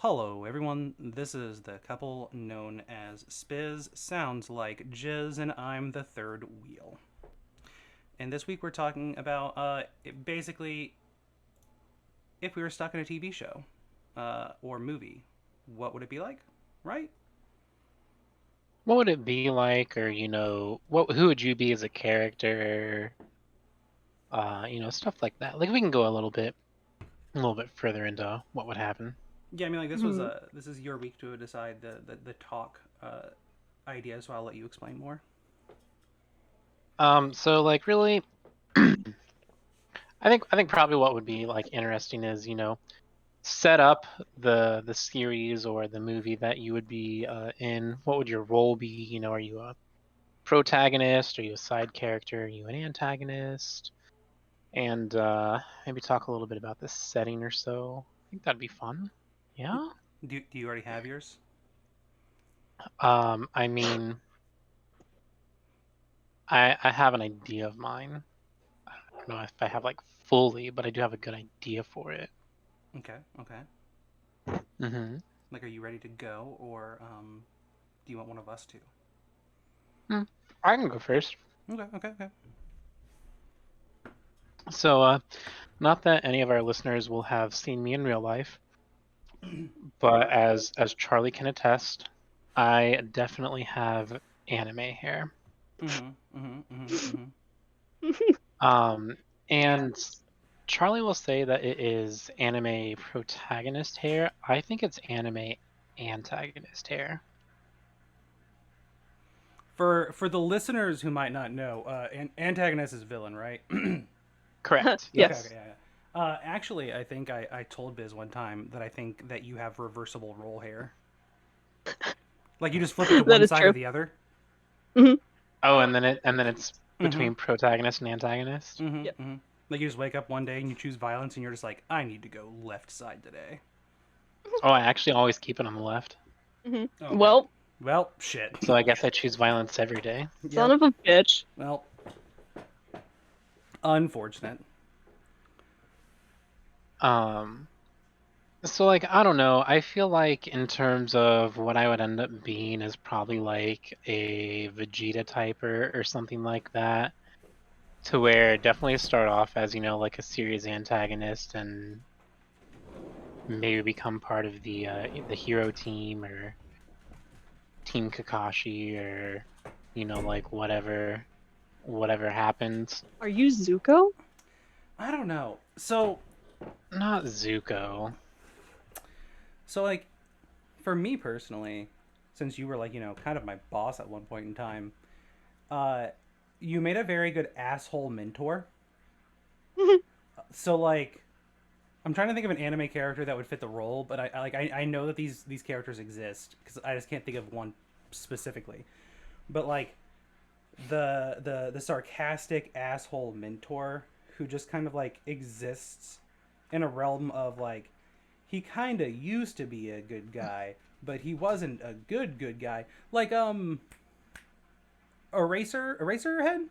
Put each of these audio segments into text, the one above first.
Hello, everyone. This is the couple known as Spiz, sounds like Jizz, and I'm the third wheel. And this week we're talking about basically if we were stuck in a TV show or movie, what would it be like, right? What would it be like, or who would you be as a character? Stuff like that. Like we can go a little bit further into what would happen. Yeah, I mean, like Hmm. this is your week to decide the talk idea, so I'll let you explain more. So like really, I think probably what would be like interesting is set up the series or the movie that you would be in. What would your role be? Are you a protagonist? Are you a side character? Are you an antagonist? And maybe talk a little bit about the setting or so. I think that'd be fun. Yeah. Do you already have yours? I mean, I have an idea of mine. I don't know if I have like fully, but I do have a good idea for it. Okay, okay. Mm-hmm. Like, are you ready to go, or do you want one of us to? I can go first. Okay, okay, okay. So, not that any of our listeners will have seen me in real life, but as Charlie can attest, I definitely have anime hair. Mm-hmm. Mm-hmm. Mm-hmm. Mm-hmm. Um, And and Charlie will say that it is anime protagonist hair. I think it's anime antagonist hair. for the listeners who might not know, antagonist is villain, right? Okay, Correct. okay, Yes. yeah, yeah. Actually, I think I told Biz one time that I think that you have reversible roll hair. Like you just flip it to That one is side or true. the other. Hmm. Oh, and then it's Mm-hmm. between protagonist and antagonist. Mm-hmm. Yep. Mm-hmm. Like you just wake up one day and you choose violence and you're just like, I need to go left side today. Oh, I actually always keep it on the left. Hmm. Okay. Well, Well, shit. So I guess I choose violence every day. son Yep. of a bitch. Well, unfortunate. Um, so like I don't know. I feel like in terms of what I would end up being is probably like a Vegeta type or something like that. To where definitely start off as like a serious antagonist and maybe become part of the hero team or Team Kakashi or like whatever happens. Are you Zuko? I don't know. Not Zuko. So like for me personally, since you were like, kind of my boss at one point in time, uh, you made a very good asshole mentor. So like, I'm trying to think of an anime character that would fit the role, but I know that these characters exist because I just can't think of one specifically. But like the sarcastic asshole mentor who just kind of like exists in a realm of like he kind of used to be a good guy, but he wasn't a good guy. Like Eraserhead.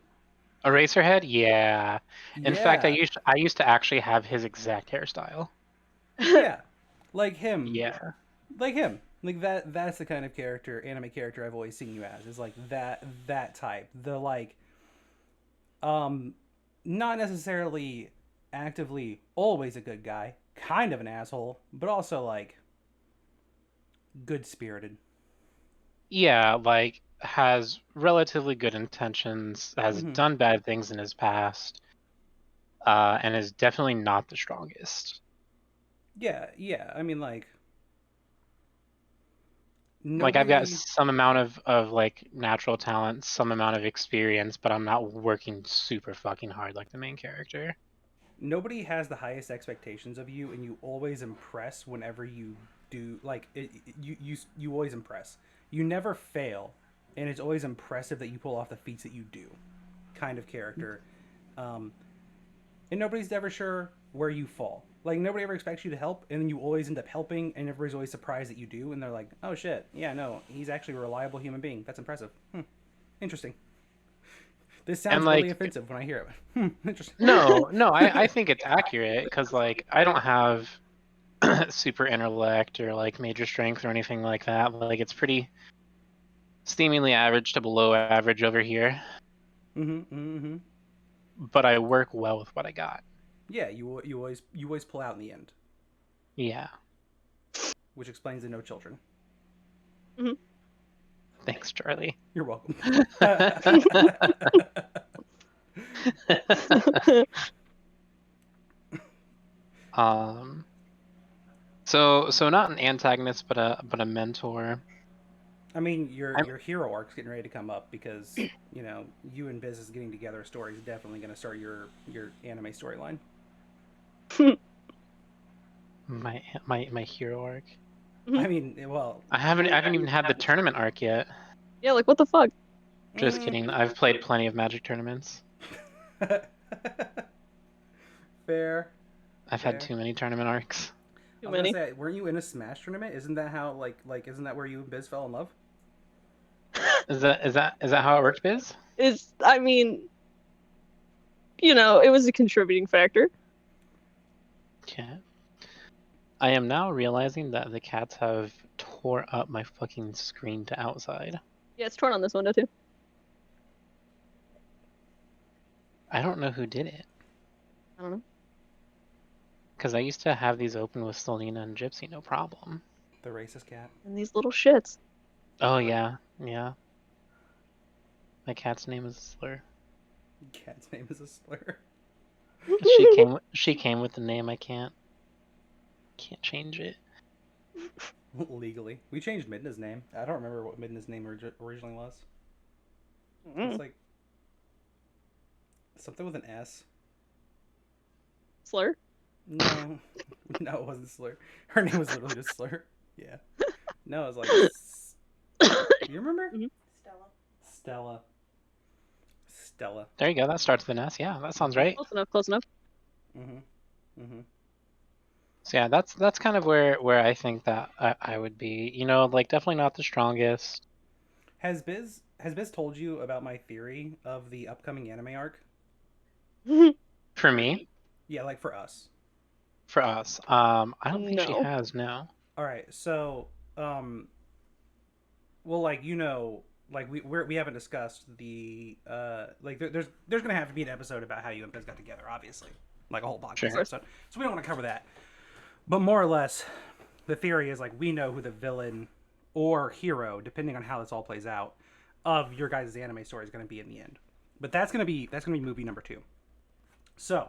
Eraserhead? Yeah. In fact, I Yeah, used I used to actually have his exact hairstyle. yeah, like him, Yeah. like him. Like that's the kind of character, anime character I've always seen you as. Is like that type. The like um not necessarily actively always a good guy, kind of an asshole, but also like good spirited. Yeah, like has relatively good intentions, has Hmm. done bad things in his past, and is definitely not the strongest. Yeah, yeah. I mean, like Like I've got nobody some amount of like natural talent, some amount of experience, but I'm not working super fucking hard like the main character. nobody has the highest expectations of you, and you always impress whenever you do. Like you always impress. You never fail, and it's always impressive that you pull off the feats that you do. Kind of character. Um, and nobody's ever sure where you fall. Like nobody ever expects you to help, and then you always end up helping, and everybody's always surprised that you do, and they're like, "Oh shit, yeah, no, he's actually a reliable human being. That's impressive. Interesting. This And sounds really like offensive when I hear it. Interesting. no, I think it's accurate because like I don't have super intellect or like major strength or anything like that. Like it's pretty seemingly average to below average over here. But I work well with what I got. Yeah, you always pull out in the end, Yeah. which explains the no children. Thanks, Charlie. You're welcome. So not an antagonist, but a mentor. I mean, your hero arc's getting ready to come up because you know you and Biz is getting together. A story is definitely going to start your anime storyline. My hero arc. I mean, well, I haven't even had the tournament arc yet. Yeah, like what the fuck? Just kidding. I've played plenty of Magic tournaments. Fair. I've had too many tournament arcs. I was gonna say, weren't you in a Smash tournament? Isn't that how like isn't that where you and Biz fell in love? Is that how it worked, Biz? I mean, you know, it was a contributing factor. Okay. I am now realizing that the cats have tore up my fucking screen to outside. Yeah, it's torn on this window too. I don't know who did it. I don't know. Because I used to have these open with Selena and Gypsy, no problem. The racist cat. And these little shits. Oh yeah. My cat's name is a slur. Cat's name is a slur. She came with the name. I can't change it. Legally, we changed Midna's name. I don't remember what Midna's name originally was. It's like something with an S. Slur? No, no, it wasn't Slur. Her name was literally just Slur. Yeah. No, it was like. You remember? Stella. There you go. That starts with an S. Yeah, that sounds right. Close enough. So yeah, that's kind of where I think that I would be. You know, like definitely not the strongest. Has Biz told you about my theory of the upcoming anime arc? For me? Yeah, like for us. For us. I don't think she No. has, no. Alright, so well, like, you know, like we haven't discussed the like there's gonna have to be an episode about how you and Biz got together, obviously. Like a whole podcast episode. So we don't want to cover that. But more or less, the theory is like we know who the villain or hero, depending on how this all plays out, of your guys' anime story is going to be in the end. But that's gonna be movie number 2. So,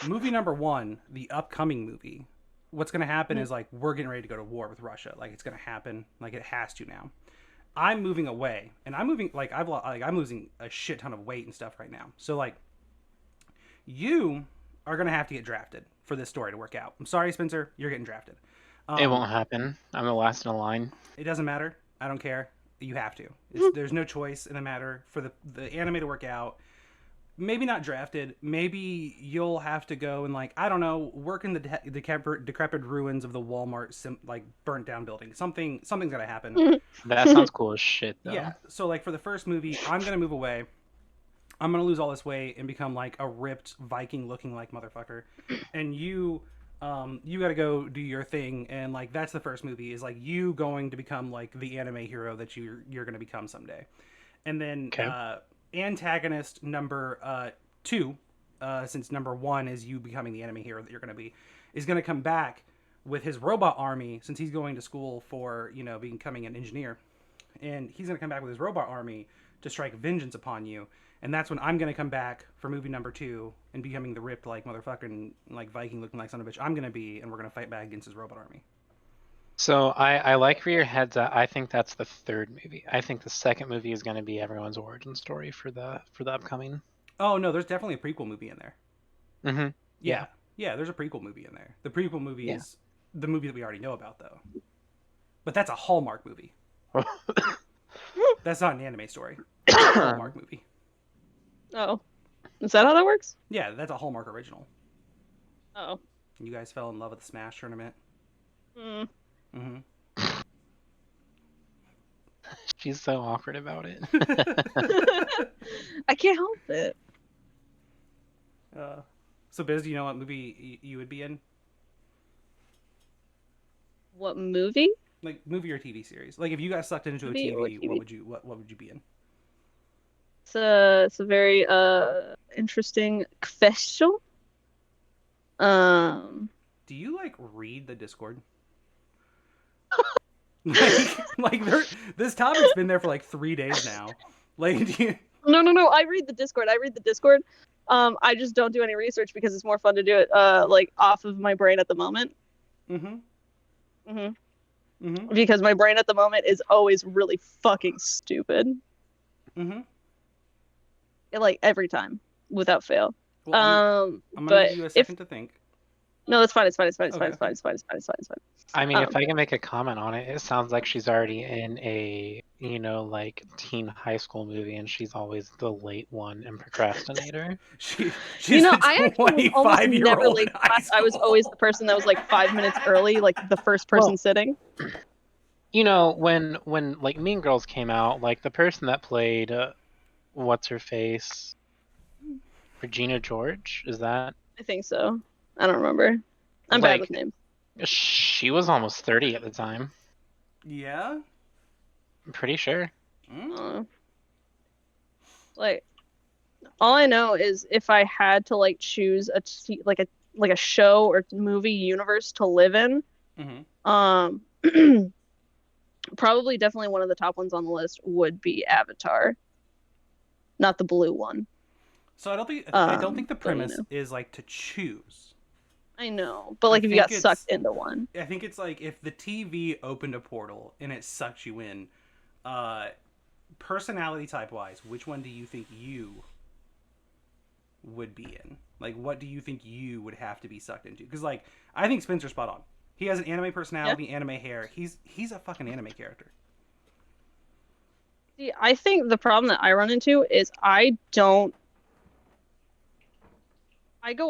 movie number 1, the upcoming movie, what's going to happen is like we're getting ready to go to war with Russia. Like it's going to happen. Like it has to now. I'm moving away, and I'm moving like I'm losing a shit ton of weight and stuff right now. So like, you are going to have to get drafted for this story to work out. I'm sorry, Spencer, you're getting drafted. It won't happen. I'm the last in the line. It doesn't matter. I don't care. You have to. There's no choice in the matter for the anime to work out. Maybe not drafted. Maybe you'll have to go and like I don't know, work in the decrepit ruins of the Walmart like burnt down building. Something's gonna happen. That sounds cool as shit, though. Yeah. So like for the first movie, I'm gonna move away. I'm gonna lose all this weight and become like a ripped Viking looking like motherfucker, and you got to go do your thing, and like that's the first movie is like you going to become like the anime hero that you're gonna become someday, and then antagonist number 2, since number 1 is you becoming the anime hero that you're gonna be, is gonna come back with his robot army since he's going to school for becoming an engineer, and he's gonna come back with his robot army to strike vengeance upon you. And that's when I'm going to come back for movie number 2 and becoming the ripped, like, motherfucking, like, Viking looking like son of a bitch I'm going to be, and we're going to fight back against his robot army. So I like where your head's at. I think that's the third movie. I think the second movie is going to be everyone's origin story for the upcoming. Oh, no, there's definitely a prequel movie in there. Mm-hmm. Yeah, there's a prequel movie in there. The prequel movie is the movie that we already know about, though. But that's a Hallmark movie. That's not an anime story. It's a Hallmark movie. Oh. Is that how that works? Yeah, that's a Hallmark original. Oh. You guys fell in love with the Smash tournament. She's so awkward about it. I can't help it. So Biz, do you know what movie you would be in? What movie? Like movie or TV series. Like if you got sucked into a Movie or TV, TV? what would you be in? It's a very interesting question. Um, Do you like read the Discord? This topic's been there for like 3 days now. Like, do you... no. I read the Discord. I just don't do any research because it's more fun to do it like off of my brain at the moment. Mm-hmm. Because my brain at the moment is always really fucking stupid. Mm-hmm. Like every time, without fail. Well, I'm gonna but give you a second to think. No, that's fine. It's fine. Okay. I mean, if I can make a comment on it, it sounds like she's already in a, like teen high school movie, and she's always the late one and procrastinator. She's I actually almost never late class. I was always the person that was like 5 minutes early, like the first person sitting. When like Mean Girls came out, like the person that played, what's her face, Regina George, is that? I think so. I don't remember. I'm bad with names. She was almost 30 at the time. Yeah? I'm pretty sure. Like, all I know is if I had to like choose a show or movie universe to live in, probably definitely one of the top ones on the list would be Avatar, not the blue one. So I don't think the premise is like to choose. I know, but like if you got sucked into one. I think it's like if the TV opened a portal and it sucked you in, personality type wise, which one do you think you would be in? Like, what do you think you would have to be sucked into? Because like, I think Spencer's spot on. He has an anime personality, anime hair. He's a fucking anime character. See, I think the problem that I run into is I go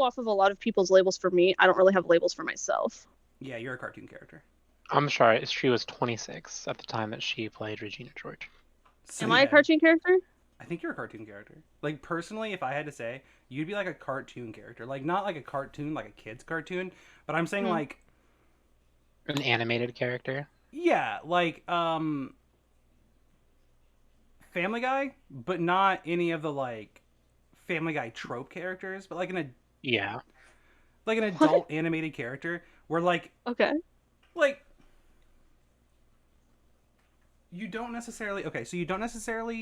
off of a lot of people's labels for me. I don't really have labels for myself. Yeah, you're a cartoon character. I'm sorry, she was 26 at the time that she played Regina George. So, am I a cartoon character? I think you're a cartoon character. Like, personally, if I had to say, you'd be like a cartoon character. Like, not like a cartoon, like a kid's cartoon, but I'm saying like... An animated character? Yeah, like, Family Guy, but not any of the, like, Family Guy trope characters, but like an adult animated character where like like you don't necessarily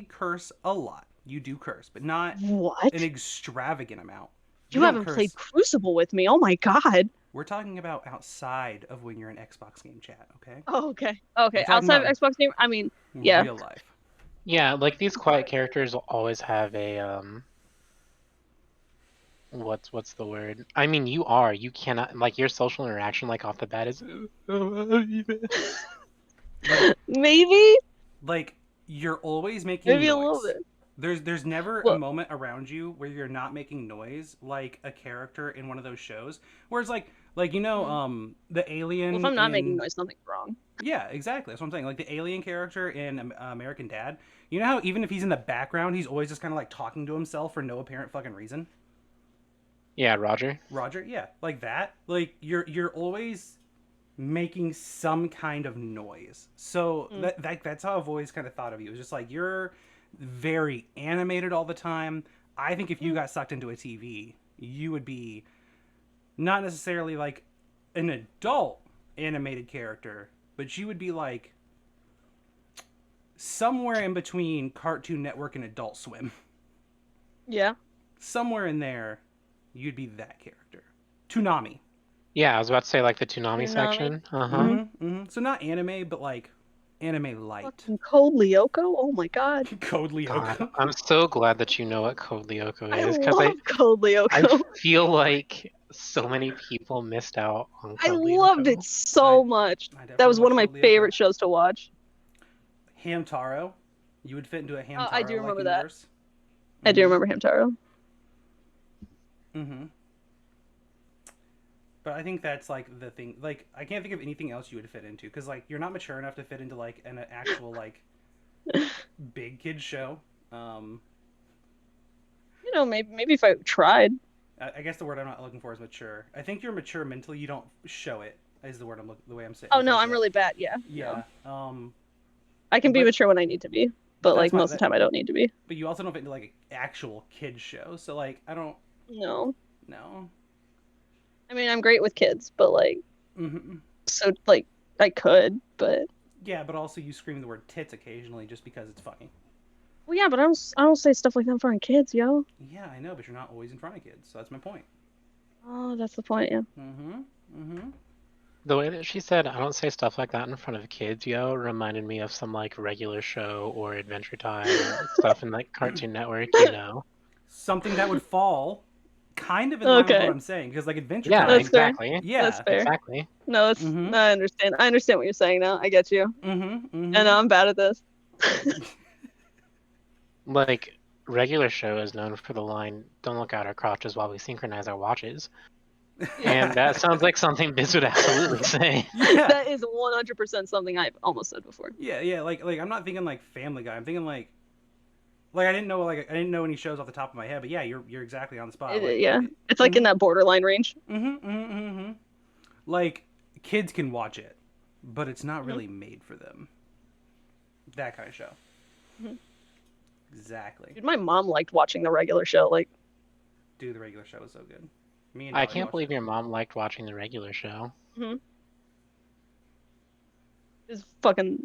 curse a lot. You do curse, but not an extravagant amount. You haven't played Crucible with me. Oh my god. We're talking about outside of when you're in Xbox game chat, okay? Oh, okay. Outside of Xbox game, I mean, yeah. Real life. Yeah, like these quiet characters will always have a what's the word? I mean, you cannot, like, your social interaction, like, off the bat is maybe like you're always making noise. A little bit. There's never a moment around you where you're not making noise, like a character in one of those shows where it's like the alien. Well, if I'm not making noise, something's wrong. Yeah, exactly. That's what I'm saying. Like the alien character in American Dad. You know how even if he's in the background, he's always just kind of like talking to himself for no apparent fucking reason. Yeah, Roger, yeah, like that. Like you're always making some kind of noise. So that's how I've always kind of thought of you. It's just like you're very animated all the time. I think if you got sucked into a TV, you would be not necessarily like an adult animated character, but you would be like somewhere in between Cartoon Network and Adult Swim. Yeah. Somewhere in there. You'd be that character. Toonami. Yeah, I was about to say like the Toonami section. So not anime, but like anime light. Fucking Code Lyoko? Oh my god. Code Lyoko. God, I'm so glad that you know what Code Lyoko is, because Code Lyoko. I feel like so many people missed out on Code Lyoko. I loved it so much. That was one of my favorite shows to watch. Hamtaro. You would fit into a Hamtaro. I do remember that. Universe. I do remember Hamtaro. But I think that's like the thing. Like, I can't think of anything else you would fit into because like you're not mature enough to fit into like an actual like big kid show. Maybe if I tried. I guess the word I'm not looking for is mature. I think you're mature mentally. You don't show it is the word the way I'm saying. Oh no, I'm really bad. Yeah. Yeah. No. I can be but- mature when I need to be, but That's like my- most of the time I don't need to be. But you also don't fit into like actual kids show, so like I don't No. know. I mean, I'm great with kids, but like, Hmm. so like I could, but Yeah, but also you scream the word tits occasionally just because it's funny. well, yeah, but I don't say stuff like that in front of kids, yo. Yeah, I know, but you're not always in front of kids, so that's my point. Oh, that's the point, yeah. Mm-hmm. Mm-hmm. The way that she said, "I don't say stuff like that in front of kids," yo, reminded me of some like regular show or Adventure Time stuff in like Cartoon Network, you know. Something that would fall kind of in line with Okay. what I'm saying, because like Adventure Yeah, Time. That's fair. exactly. Yeah. That's fair. Exactly. No, it's Mhm. no, I understand. I understand what you're saying now. I get you. Mm-hmm. Mm-hmm. And I'm bad at this. Like regular show is known for the line, "Don't look at our crotches while we synchronize our watches," and that sounds like something Biz would absolutely say. Yeah. That is 100% something I've almost said before. Yeah. Like I'm not thinking like Family Guy. I'm thinking like I didn't know any shows off the top of my head, but yeah, you're exactly on the spot. Yeah, it's like in that borderline range. Mm-hmm, mm-hmm, mm-hmm. Like kids can watch it, but it's not really made for them. That kind of show. Mhm. Exactly. Dude, my mom liked watching the regular show. Like, Dude, the regular show is so good. Me and I Dolly can't watched believe it. your mom liked watching the regular show. it's fucking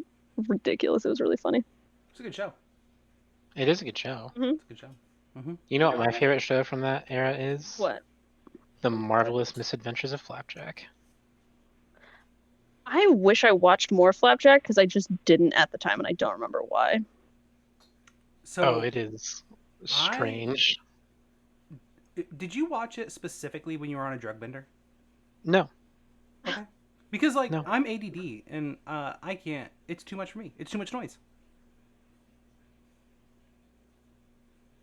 ridiculous. It was really funny. It's a good show. It is a good show. It's a good show. You know what my favorite show from that era is? What? The Marvelous Misadventures of Flapjack. I wish I watched more Flapjack because I just didn't at the time, and I don't remember why. So, Oh, it is strange. did you watch it specifically when you were on a drug bender? No. Okay. Because like No. I'm ADD and I can't. It's too much for me. It's too much noise.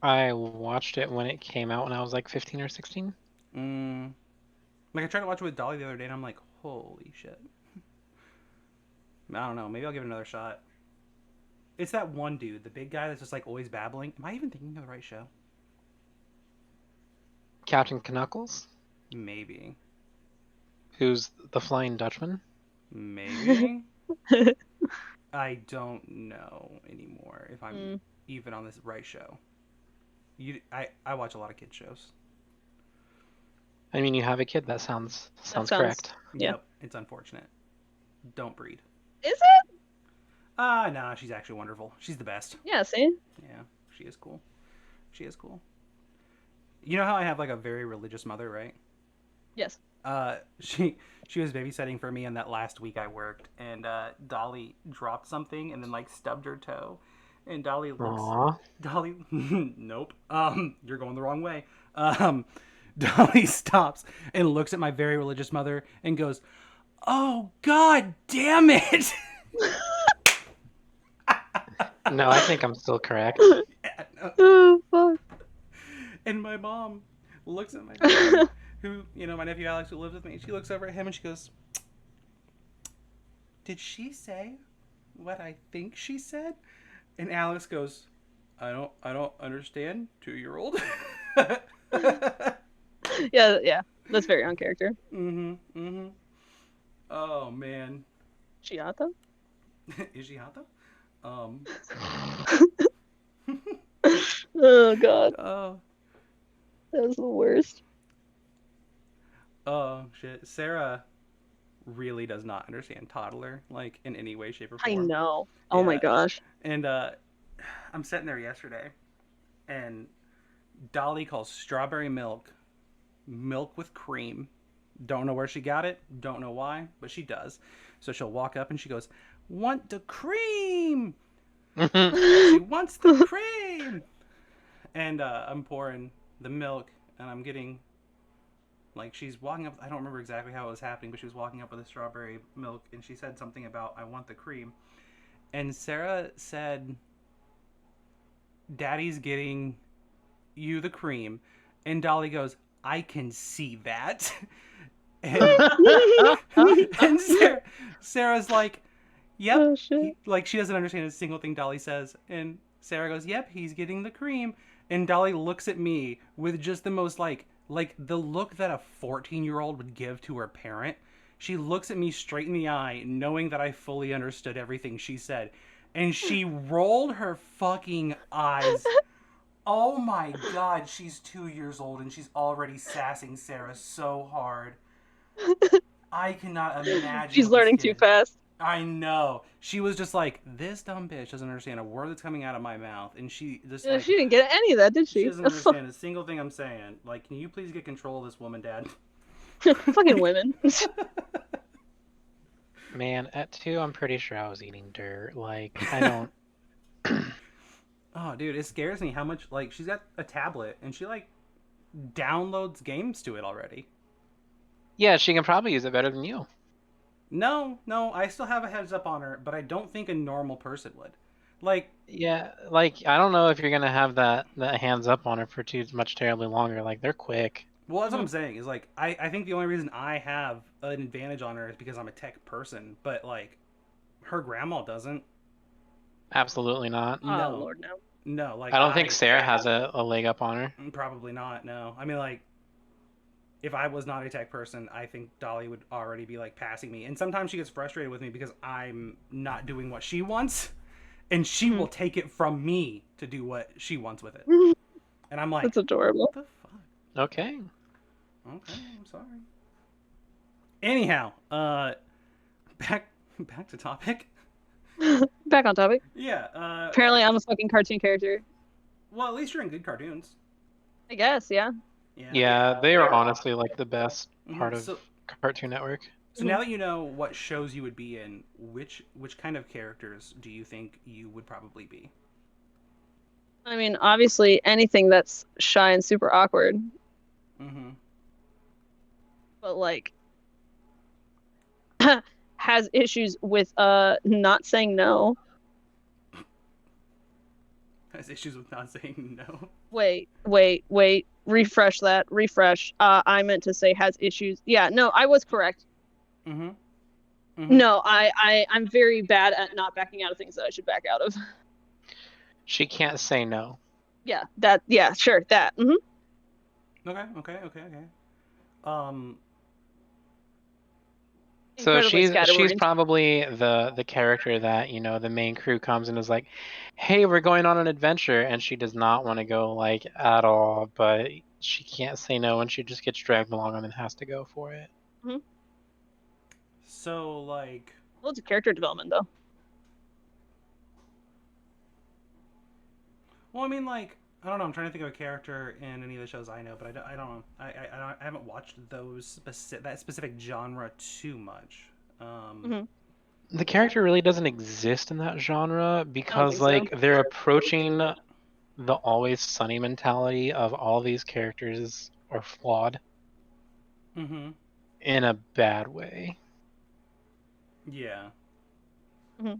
I watched it when it came out when I was like 15 or 16. Like I tried to watch it with Dolly the other day, and I'm like, holy shit. I don't know. Maybe I'll give it another shot. It's that one dude, the big guy that's just like always babbling. Am I even thinking of the right show? Captain Knuckles, Maybe. who's the Flying Dutchman. Maybe. I don't know anymore if I'm even on this right show. I watch a lot of kids shows. I mean, you have a kid. That sounds sounds- correct. Yeah. Yep, it's unfortunate. Don't breed. Is it? Nah, she's actually wonderful. She's the best. Yeah. See. Yeah, she is cool. She is cool. You know how I have like a very religious mother, right? Yes. She was babysitting for me in that last week I worked, and Dolly dropped something and then like stubbed her toe, and Dolly looks. Aww. Dolly, nope. You're going the wrong way. Dolly stops and looks at my very religious mother and goes, "Oh God, damn it!" No, I think I'm still correct. Oh fuck. And my mom looks at my dad, who, my nephew Alex, who lives with me. She looks over at him and she goes, "Did she say what I think she said?" And Alex goes, I don't understand, 2-year-old." Yeah. That's very on character. Oh man. Chiata. Is she hot though? Oh god, Oh. that was the worst. Oh shit. Sarah really does not understand toddler, like in any way, shape, or I form. know. Oh my Yeah. gosh. And I'm sitting there yesterday, and Dolly calls strawberry milk with cream. Don't know where she got it. Don't know why, but she does. So she'll walk up and she goes, "Want the cream?" She wants the cream. And I'm pouring the milk, and I'm getting, like, she's walking up. I don't remember exactly how it was happening, but she was walking up with a strawberry milk, and she said something about, "I want the cream." And Sarah said, "Daddy's getting you the cream." And Dolly goes, "I can see that." And Sarah's like, "Yep." Oh shit. Like, she doesn't understand a single thing Dolly says. And Sarah goes, "Yep, he's getting the cream." And Dolly looks at me with just the most, like the look that a 14-year-old would give to her parent. She looks at me straight in the eye, knowing that I fully understood everything she said, and she rolled her fucking eyes. Oh my god, she's 2 years old and she's already sassing Sarah so hard. I cannot imagine. She's what this learning too kid- fast. I know. She was just like, this dumb bitch doesn't understand a word that's coming out of my mouth, and she just Yeah, like, she didn't get any of that, did she she? doesn't understand a single thing I'm saying. Like, can you please get control of this woman, Dad? Fucking women. Man, at 2, I'm pretty sure I was eating dirt. Like, I don't. Oh, dude, it scares me how much, like, she's got a tablet and she like downloads games to it already. Yeah, she can probably use it better than you. No, I still have a heads up on her, but I don't think a normal person would. Like, Yeah, like I don't know if you're gonna have that hands up on her for too much terribly longer. Like they're quick. well, that's what I'm saying. Is like, I think the only reason I have an advantage on her is because I'm a tech person, but like, her grandma doesn't. Absolutely not. Oh No. Lord, no. No, like, I don't think Sarah has a leg up on her. Probably not. No, I mean, like, if I was not a tech person, I think Dolly would already be like passing me. And sometimes she gets frustrated with me because I'm not doing what she wants, and she will take it from me to do what she wants with it. And I'm like, That's adorable. what the fuck? Okay. Okay, I'm sorry. Anyhow, back to topic. Back on topic. Yeah. Apparently, I'm a fucking cartoon character. Well, at least you're in good cartoons. I guess, yeah. Yeah, they are honestly like the best Mhm. part of So, Cartoon Network. so now that you know what shows you would be in, which kind of characters do you think you would probably be? I mean, obviously, anything that's shy and super awkward, Mm-hmm. but like has issues with not saying no. Has issues with not saying no. Wait. Refresh that. Refresh. I meant to say has issues. Yeah, no, I was correct. Mm-hmm. No, I'm very bad at not backing out of things that I should back out of. She can't say no. Yeah, sure, that. Okay. So Incredibly she's scatterbrained. probably the character that, you know, the main crew comes and is like, "Hey, we're going on an adventure," and she does not want to go like at all, but she can't say no and she just gets dragged along and then has to go for it. So, like, Loads of character development though. well, I mean, like, I don't know. I'm trying to think of a character in any of the shows I know, but I don't know. I haven't watched that specific genre too much. The character really doesn't exist in that genre because think so. like they're approaching the always sunny mentality of all these characters are flawed Mm-hmm. in a bad way. Yeah. Mhm.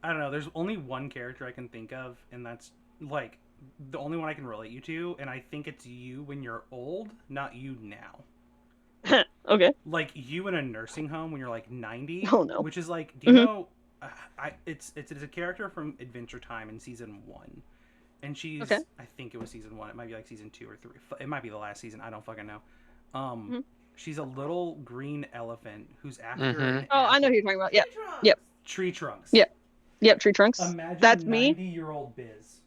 I don't know. There's only one character I can think of, and that's like the only one I can relate you to, and I think it's you when you're old, not you now. Okay. Like you in a nursing home when you're like 90. Oh, no. Which is like, do you know? It's a character from Adventure Time in season 1, and she's Okay. I think it was season 1. It might be like season 2 or 3. It might be the last season. I don't fucking know. She's a little green elephant who's after. an Oh, I know who apple. you're talking about. Yep. Tree Trunks. Yep. Yep. Tree trunks. Imagine That's me. 90-year-old Biz.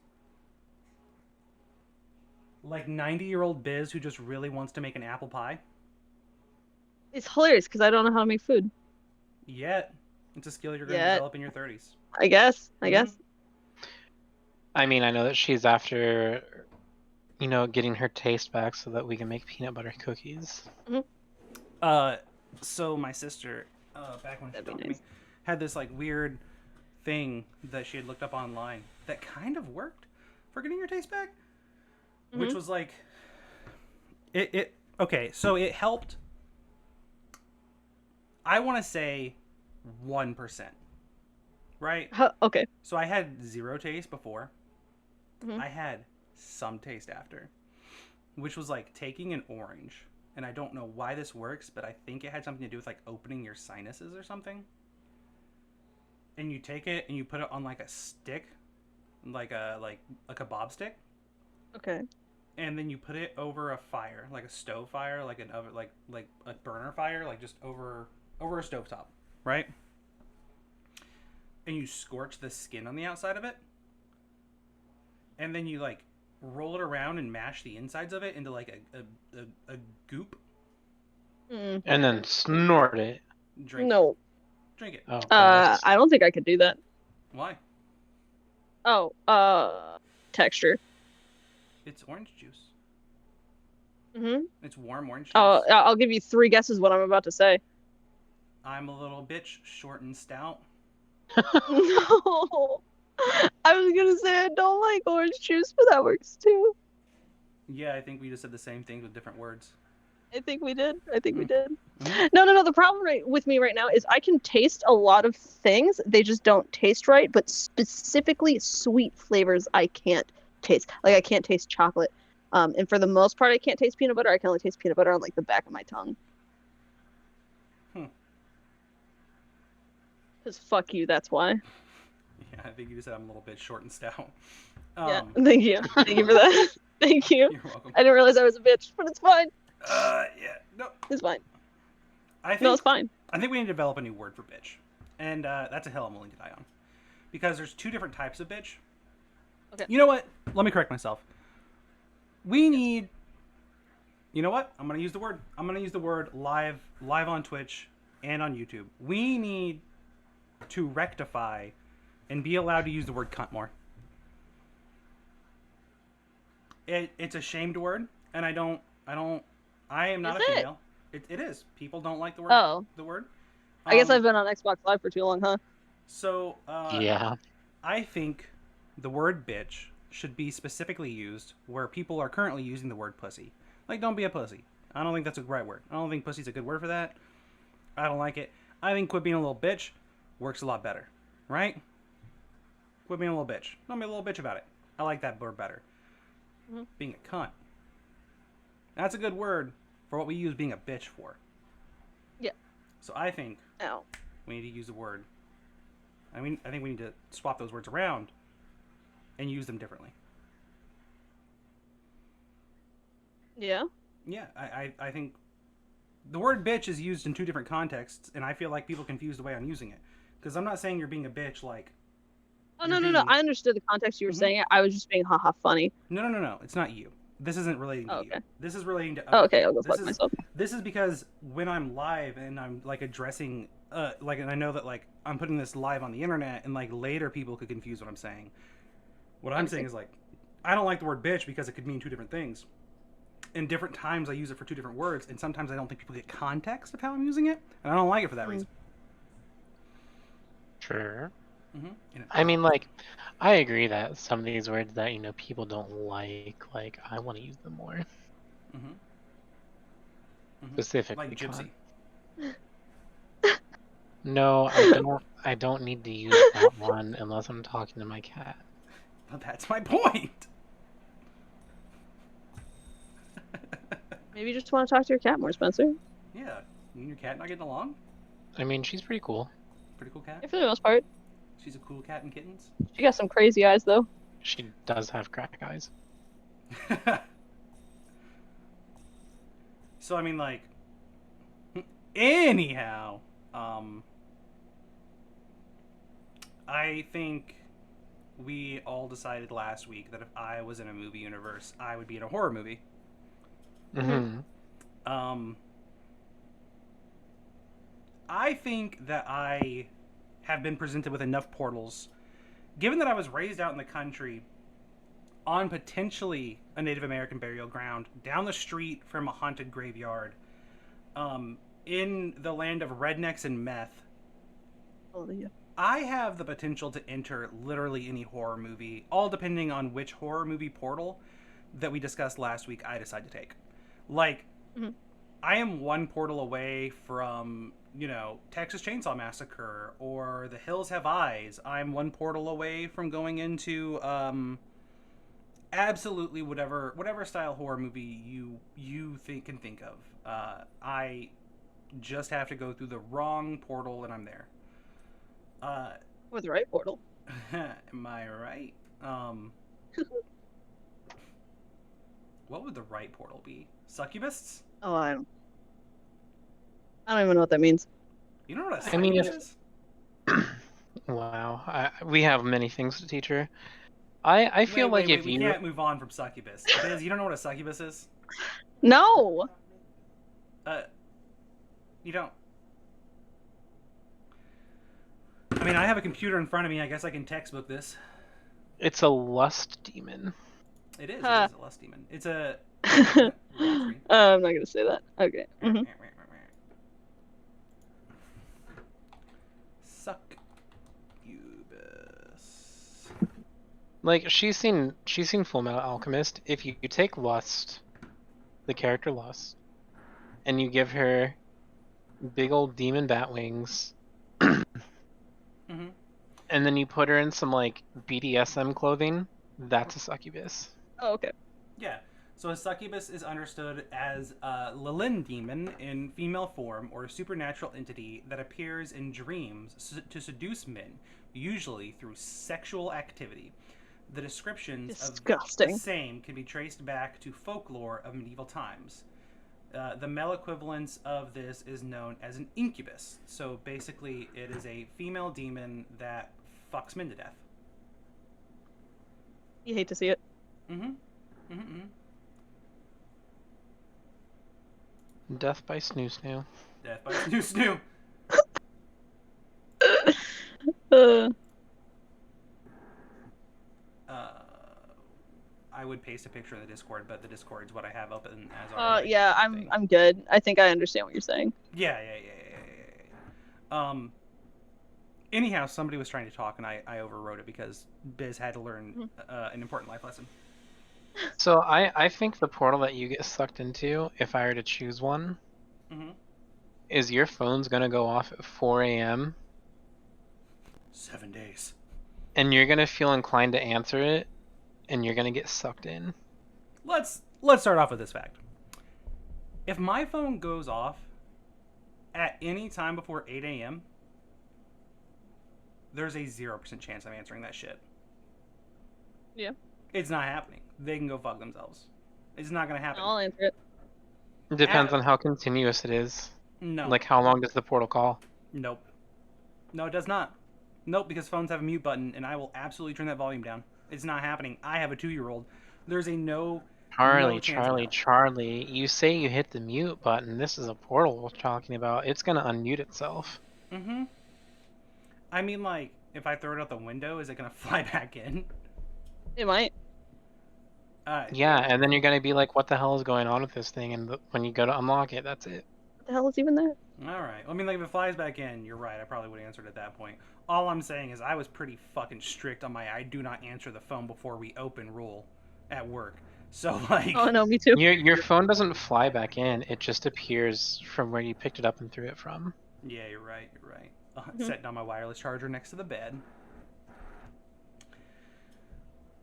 Like 90-year-old Biz who just really wants to make an apple pie. It's hilarious because I don't know how to make food. Yet, it's a skill you're going to Yet. develop in your 30s. I guess. I mean, I know that she's after, you know, getting her taste back so that we can make peanut butter cookies. So my sister, back when she That'd be talked to nice. me, had this like weird thing that she had looked up online that kind of worked for getting your taste back, which was like, okay, so it helped. I want to say 1%, right? Okay. So I had zero taste before. Mhm. I had some taste after, which was like taking an orange. And I don't know why this works, but I think it had something to do with like opening your sinuses or something. And you take it and you put it on like a stick, like a kebab stick, Okay. and then you put it over a fire, like a stove fire, like an oven, like a burner fire, like just over a stovetop, right? And you scorch the skin on the outside of it, and then you like roll it around and mash the insides of it into like a goop. Mm. And then snort it. Drink No. it. Drink it. Oh, gross. I don't think I could do that. Why? Oh, texture. It's orange juice. Mm-hmm. It's warm orange juice. I'll give you 3 guesses what I'm about to say. I'm a little bitch, short and stout. No. I was gonna say I don't like orange juice, but that works too. Yeah, I think we just said the same thing with different words. I think we did. I think we Mm. did. Mhm. No. The problem with me right now is I can taste a lot of things. They just don't taste right. But specifically sweet flavors, I can't taste. Like I can't taste chocolate. And for the most part, I can't taste peanut butter. I can only taste peanut butter on like the back of my tongue. Hmm. Cause fuck you. That's why. Yeah, I think you just said I'm a little bit short and stout. Yeah. Thank you. Thank you for that. Thank you. You're welcome. I didn't realize I was a bitch, but it's fine. Yeah, no. It's fine. I think, No, it's fine. I think we need to develop a new word for bitch. And that's a hill I'm willing to die on. Because there's 2 different types of bitch. Okay. You know what? Let me correct myself. We need... You know what? I'm going to use the word. I'm going to use the word live on Twitch and on YouTube. We need to rectify and be allowed to use the word cunt more. It's a shamed word, and I am not Is a it? female. It is. People don't like the word. Oh. The word. I guess I've been on Xbox Live for too long, huh? So, Yeah. I think the word bitch should be specifically used where people are currently using the word pussy. Like, don't be a pussy. I don't think that's a right word. I don't think pussy's a good word for that. I don't like it. I think quit being a little bitch works a lot better. Right? Quit being a little bitch. Don't be a little bitch about it. I like that word better. Mhm. Being a cunt. That's a good word for what we use being a bitch for. Yeah. So I think Ow. we need to use the word. I think we need to swap those words around and use them differently. Yeah. Yeah, I think the word bitch is used in 2 different contexts, and I feel like people confuse the way I'm using it. Because I'm not saying you're being a bitch like... Oh, You're no. being- I understood the context you were Mhm. saying it. I was just being haha funny. No. It's not you. This isn't relating to Oh, you. okay. This is relating to... Oh, okay. I'll go This fuck is- myself. This is because when I'm live and I'm like addressing... like, and I know that like I'm putting this live on the internet, and like later people could confuse what I'm saying. What I'm saying is like, I don't like the word bitch because it could mean 2 different things. In different times I use it for 2 different words, and sometimes I don't think people get context of how I'm using it, and I don't like it for that reason. Sure. Mm-hmm. I mean, like, I agree that some of these words that, people don't like, I want to use them more. Mm-hmm. Mm-hmm. Specifically. Like gypsy. No, I don't need to use that one unless I'm talking to my cat. Well, that's my point. Maybe you just want to talk to your cat more, Spencer. Yeah, you and your cat not getting along? I mean, she's pretty cool. Pretty cool cat. Yeah, for the most part. She's a cool cat and kittens. She got some crazy eyes, though. She does have crack eyes. So I mean, like, anyhow, I think we all decided last week that if I was in a movie universe, I would be in a horror movie. Mm-hmm. I think that I have been presented with enough portals, given that I was raised out in the country on potentially a Native American burial ground, down the street from a haunted graveyard, in the land of rednecks and meth. Oh, yeah. I have the potential to enter literally any horror movie, all depending on which horror movie portal that we discussed last week I decide to take. Like, Mhm. I am one portal away from, Texas Chainsaw Massacre or The Hills Have Eyes. I'm one portal away from going into absolutely whatever style horror movie you can think of. I just have to go through the wrong portal and I'm there. Or the right portal. Am I right? What would the right portal be? Succubus? Oh, I don't even know what that means. You don't know what a I mean, succubus is? Wow, we have many things to teach her. I feel like if we you can't move on from succubus. Biz, you don't know what a succubus is? No. You don't. I mean, I have a computer in front of me. I guess I can textbook this. it's a lust demon. It is. Huh. It is a lust demon. It's a. I'm not gonna say that. Okay. Mhm. Succubus. Like she's seen Full Metal Alchemist. If you take Lust, the character Lust, and you give her big old demon bat wings, Mm-hmm. and then you put her in some like BDSM clothing, that's a succubus. Oh, okay. Yeah. So a succubus is understood as a Lilin demon in female form or a supernatural entity that appears in dreams to seduce men, usually through sexual activity. The descriptions Disgusting. of the same can be traced back to folklore of medieval times. The male equivalence of this is known as an incubus. So basically, it is a female demon that fucks men to death. You hate to see it. Mm-hmm. Mm-hmm. Death by Snoo Snoo. Death by Snoo Snoo. I would paste a picture in the Discord, but the Discord's what I have up in as our. Yeah, thing. I'm good. I think I understand what you're saying. Yeah. Anyhow, somebody was trying to talk, and I overrode it because Biz had to learn an important life lesson. So I think the portal that you get sucked into, if I were to choose one, is your phone's gonna go off at 4 a.m. 7 days. And you're gonna feel inclined to answer it, and you're gonna get sucked in. Let's start off with this fact. If my phone goes off at any time before 8 a.m., there's a 0% chance I'm answering that shit. Yeah. It's not happening. They can go fuck themselves. It's not gonna happen. I'll answer it. It depends on how continuous it is. No. Like how long does the portal call? Nope. No, it does not. Nope, because phones have a mute button, and I will absolutely turn that volume down. It's not happening. I have a 2-year-old. There's a no Charlie, you say you hit the mute button. This is a portal we're talking about. It's gonna unmute itself. Mm-hmm. I mean, like, if I throw it out the window, is it gonna fly back in? It might. Yeah, and then you're gonna be like, what the hell is going on with this thing? And when you go to unlock it, that's it. What the hell is even there? Alright. I mean, like, if it flies back in, you're right. I probably would have answered at that point. All I'm saying is I was pretty fucking strict on my I do not answer the phone before we open rule at work. So, like... Oh, no, me too. Your phone doesn't fly back in. It just appears from where you picked it up and threw it from. Yeah, you're right. Setting down my wireless charger next to the bed.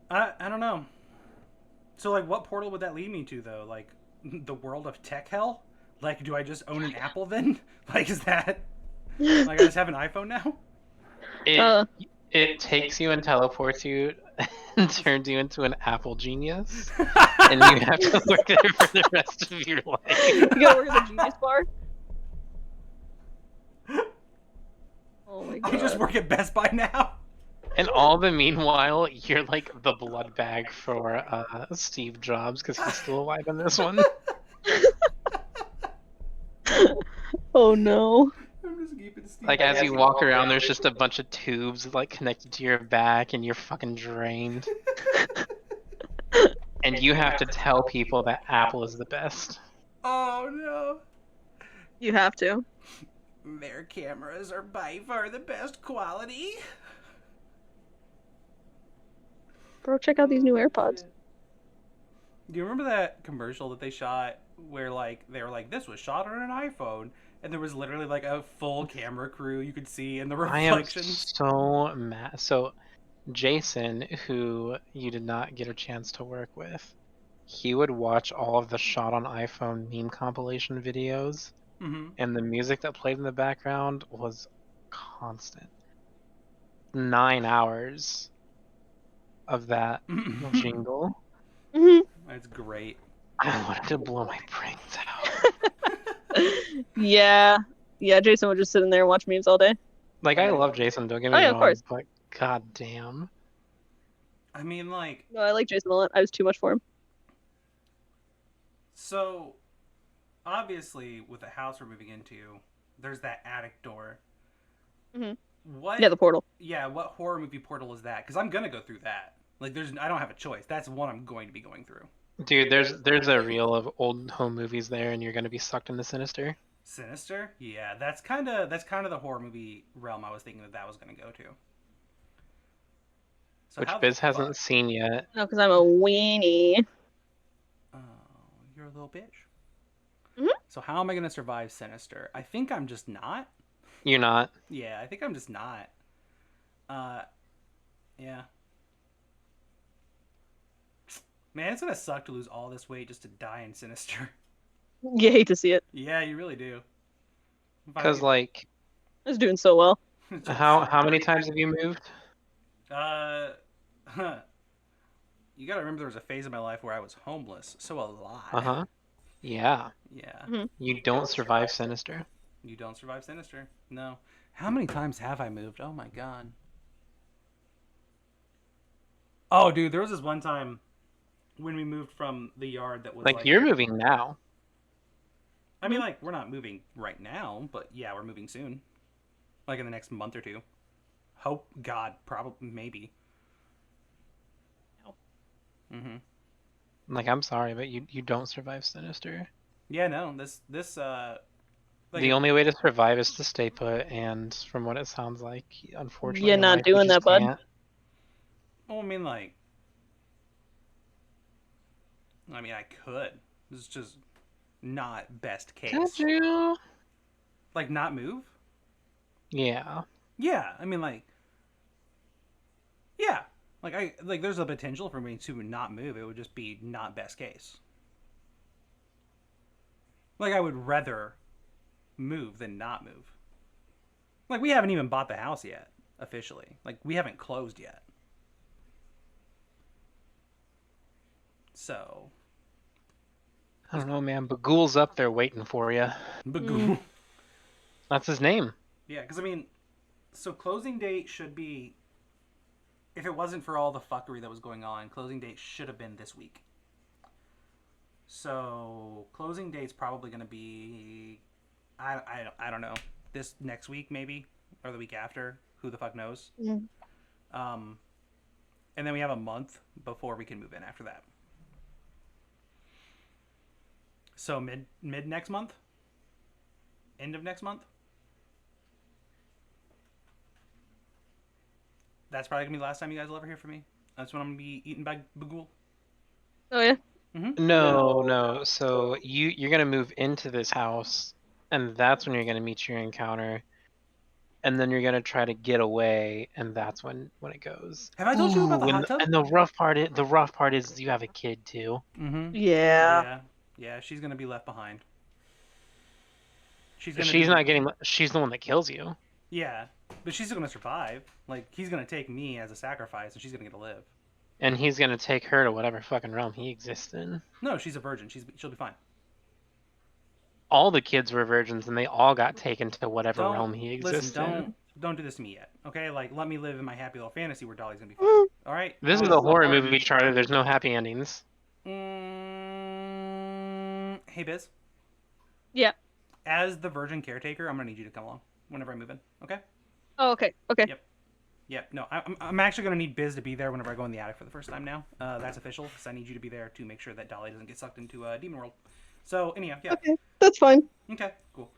I don't know. So, like, what portal would that lead me to, though? Like, the world of tech hell? Like, do I just own an Apple then? Like, is that... Like, I just have an iPhone now? It takes you and teleports you and turns you into an Apple genius. And you have to work there for the rest of your life. You gotta work at the Genius Bar? Oh my god. I just work at Best Buy now? And all the meanwhile, you're like the blood bag for Steve Jobs because he's still alive in this one. Oh no. I'm just keeping Steve. Like as you walk around, there's just a bunch of tubes like connected to your back, and you're fucking drained. And you have to tell people that Apple is the best. Oh no. You have to. Their cameras are by far the best quality. Bro, check out these new AirPods. Do you remember that commercial that they shot where, like, they were like, this was shot on an iPhone, and there was literally, like, a full camera crew you could see in the reflections? I am so mad. So, Jason, who you did not get a chance to work with, he would watch all of the shot on iPhone meme compilation videos, and the music that played in the background was constant. 9 hours of that jingle. That's great. I wanted to blow my brains out. Yeah. Yeah, Jason would just sit in there and watch memes all day. Like, I love Jason, don't get Oh, me yeah, of wrong, course. but goddamn. I mean, like, No, I like Jason a lot. I was too much for him. so obviously with the house we're moving into, there's that attic door. Mhm. What? Yeah, the portal. Yeah, what horror movie portal is that? Because I'm gonna go through that. Like, I don't have a choice. That's one I'm going to be going through. Dude, there's a reel of old home movies there, and you're gonna be sucked into Sinister. Sinister? Yeah, that's kind of the horror movie realm I was thinking that was going to go to. So Which how Biz the hasn't fuck- seen yet. No, because I'm a weenie. Oh, you're a little bitch. Mhm. So how am I going to survive Sinister? I think I'm just not. You're not. Yeah, I think I'm just not. Yeah. Man, it's gonna suck to lose all this weight just to die in Sinister. You hate to see it. Yeah, you really do. Because, like, I was doing so well. how many times have you moved? You gotta remember there was a phase of my life where I was homeless, so a lot. Uh-huh. Yeah. Yeah. You don't survive Sinister. You don't survive Sinister. No. How many times have I moved? Oh my god. Oh, dude, there was this one time when we moved from the yard that was Like, you're moving now. I mean, like, we're not moving right now, but yeah, we're moving soon. Like in the next month or two. Hope, God, probably, maybe. No. Mm-hmm. Like, I'm sorry, but you don't survive Sinister. Yeah, no, this, like, The only way to survive is to stay put, and from what it sounds like, unfortunately, You're in not life, you doing just that, bud. can't. well, I mean, like, I could. It's just not best case. Could you? Like, not move? Yeah. Yeah, I mean, like, yeah. Like, there's a potential for me to not move. It would just be not best case. Like, I would rather move than not move. Like, we haven't even bought the house yet, officially. Like, we haven't closed yet. So, I don't know, man. Bagul's up there waiting for you. Bagoo. That's his name. Yeah, because, I mean, so closing date should be, if it wasn't for all the fuckery that was going on, closing date should have been this week. So, closing date's probably going to be, I don't know, this next week maybe, or the week after. Who the fuck knows? Mm. And then we have a month before we can move in after that. So mid next month? End of next month? That's probably gonna be the last time you guys will ever hear from me. That's when I'm gonna be eaten by Bagul. Oh yeah. No. So you're gonna move into this house, and that's when you're gonna meet your encounter, and then you're gonna try to get away, and that's when it goes. Have I told you about the Ooh, hot tub? And the rough part is you have a kid too. Mm-hmm. Yeah. Yeah, she's gonna be left behind. She's She's the one that kills you. Yeah, but she's still gonna survive. Like, he's gonna take me as a sacrifice, and she's gonna get to live. And he's gonna take her to whatever fucking realm he exists in. No, she's a virgin. She'll be fine. All the kids were virgins, and they all got taken to whatever realm he exists in. Listen, don't do this to me yet. Okay, like, let me live in my happy little fantasy where Dolly's gonna be fine. All right. This is a horror movie, Charlie. There's no happy endings. Hey, Biz. Yeah. As the virgin caretaker, I'm gonna need you to come along whenever I move in. Okay. Oh, okay. Okay. Yep. Yeah, no, I'm actually going to need Biz to be there whenever I go in the attic for the first time now. That's official, because I need you to be there to make sure that Dolly doesn't get sucked into Demon World. So, anyhow, yeah. Okay, that's fine. Okay, cool.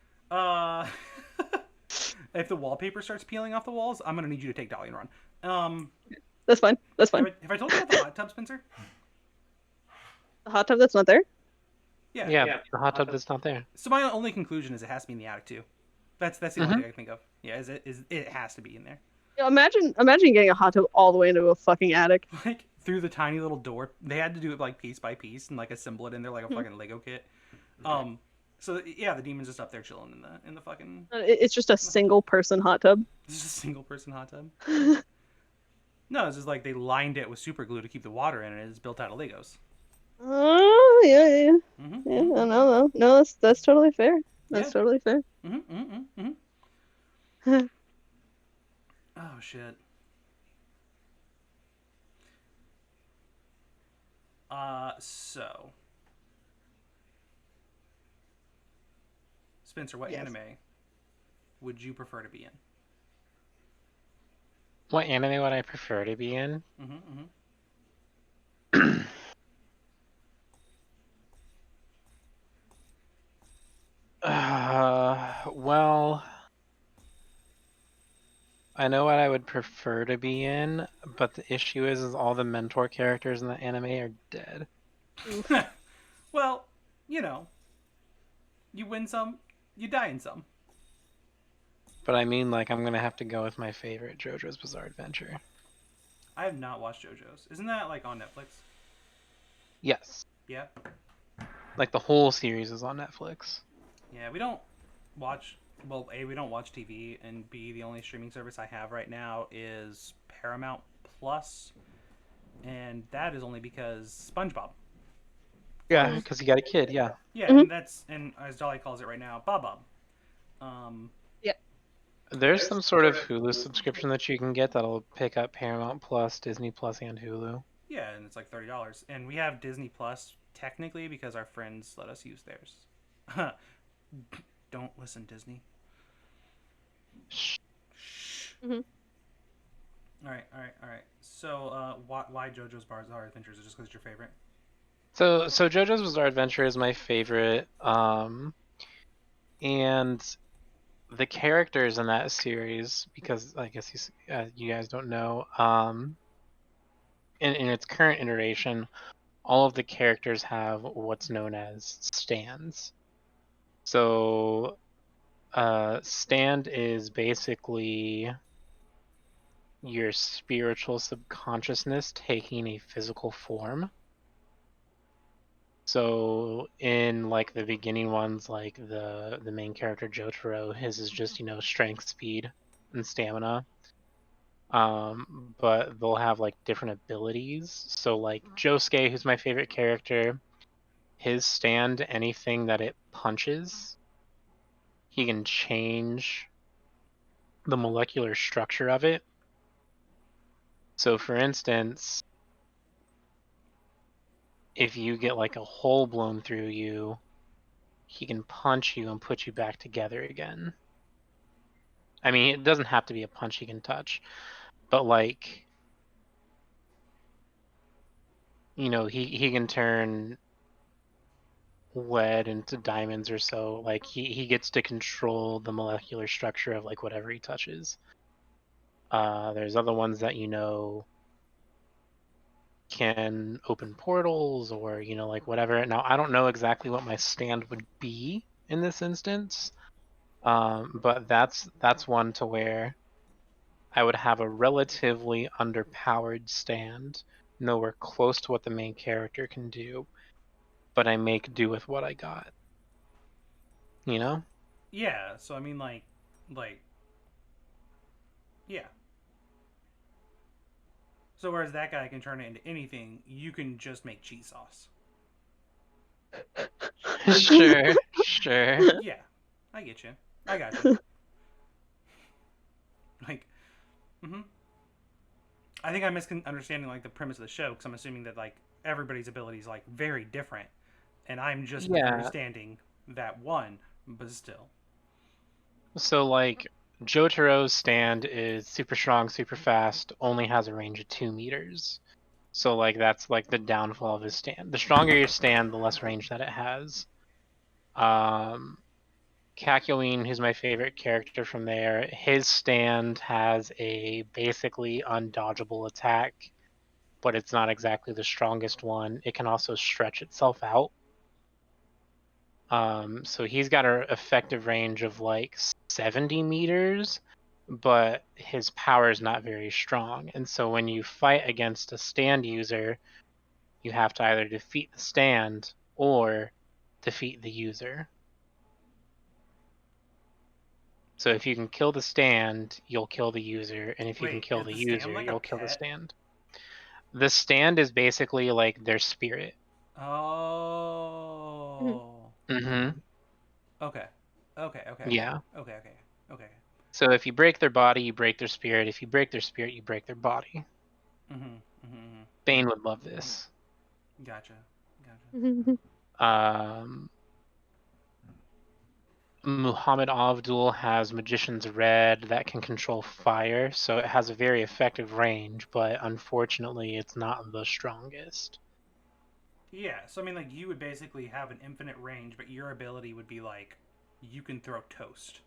If the wallpaper starts peeling off the walls, I'm going to need you to take Dolly and run. That's fine. That's fine. Have I told you about the hot tub, Spencer? The hot tub that's not there? Yeah, the hot tub that's not there. So my only conclusion is it has to be in the attic, too. That's the only thing I can think of. Yeah, it has to be in there. Yeah, imagine getting a hot tub all the way into a fucking attic. Like, through the tiny little door. They had to do it, like, piece by piece and, like, assemble it in there like a fucking Lego kit. So, yeah, the demon's just up there chilling in the fucking... It's just a single person hot tub. It's just a single-person hot tub. No, it's just, like, they lined it with super glue to keep the water in, and it's built out of Legos. Oh, yeah. Mm-hmm. Yeah, Mm-hmm. no, that's totally fair. Yeah. That's totally fair. Mm-hmm. Mm-hmm. Mm-hmm. Oh shit. So Spencer, what Yes. anime would you prefer to be in? What anime would I prefer to be in? Mm-hmm. Mm-hmm. Well, I know what I would prefer to be in, but the issue is all the mentor characters in the anime are dead. Oof. Well, you know, you win some, you die in some. But I mean, like, I'm gonna have to go with my favorite, JoJo's Bizarre Adventure. I have not watched JoJo's. Isn't that like on Netflix? Yes, Yeah. like the whole series is on Netflix. Yeah, we don't watch. Well, A, we don't watch TV, and B, the only streaming service I have right now is Paramount Plus, and that is only because SpongeBob. Yeah, Mm. because you got a kid. Yeah. Yeah, Mhm. and that's and as Dolly calls it right now, Bob Bob. Um, Yeah. There's some sort of Hulu subscription that you can get that'll pick up Paramount Plus, Disney Plus, and Hulu. yeah, and it's like $30, and we have Disney Plus technically because our friends let us use theirs. Don't listen, Disney. Shh. Shh. Mhm. All right, all right, all right. So, why JoJo's Bizarre Adventures? Is it just because it's your favorite? So JoJo's Bizarre Adventure is my favorite. And the characters in that series, because I guess you guys don't know, in its current iteration, all of the characters have what's known as stands. So, stand is basically your spiritual subconsciousness taking a physical form. So in like the beginning ones, like the main character Jotaro, his is just, strength, speed, and stamina. But they'll have like different abilities. So like Josuke, who's my favorite character, his stand, anything that it punches, he can change the molecular structure of it. So for instance, if you get like a hole blown through you, he can punch you and put you back together again. I mean, it doesn't have to be a punch he can touch, but like, he can turn lead into diamonds or so. Like he gets to control the molecular structure of like whatever he touches. There's other ones that can open portals or like whatever. Now I don't know exactly what my stand would be in this instance, but that's one to where I would have a relatively underpowered stand, nowhere close to what the main character can do, but I make do with what I got. You know? Yeah. So I mean, like, yeah. So whereas that guy can turn it into anything, you can just make cheese sauce. Sure, sure. Yeah, I get you. I got you. Like, mm-hmm. I think I'm misunderstanding like the premise of the show because I'm assuming that like everybody's ability is like very different, and I'm just Yeah. understanding that one, but still. So like Jotaro's stand is super strong, super fast, only has a range of 2 meters. So like that's like the downfall of his stand. The stronger your stand, the less range that it has. Um Kakyoin, who's my favorite character from there, his stand has a basically undodgeable attack, but it's not exactly the strongest one. It can also stretch itself out. So he's got an effective range of like 70 meters, but his power is not very strong. And so when you fight against a stand user, you have to either defeat the stand or defeat the user. So if you can kill the stand, you'll kill the user, and if you can Wait, kill is the the stand user, like a you'll kill the pet? stand. The stand is basically like their spirit. Oh. Mm-hmm. Okay. Okay. Okay. Yeah. Okay. Okay. Okay. So if you break their body, you break their spirit. If you break their spirit, you break their body. Mhm. Mhm. Bane would love this. Gotcha. Gotcha. Um, Muhammad Abdul has Magician's Red that can control fire, so it has a very effective range, but unfortunately it's not the strongest. Yeah. So I mean, like, you would basically have an infinite range, but your ability would be like, you can throw toast.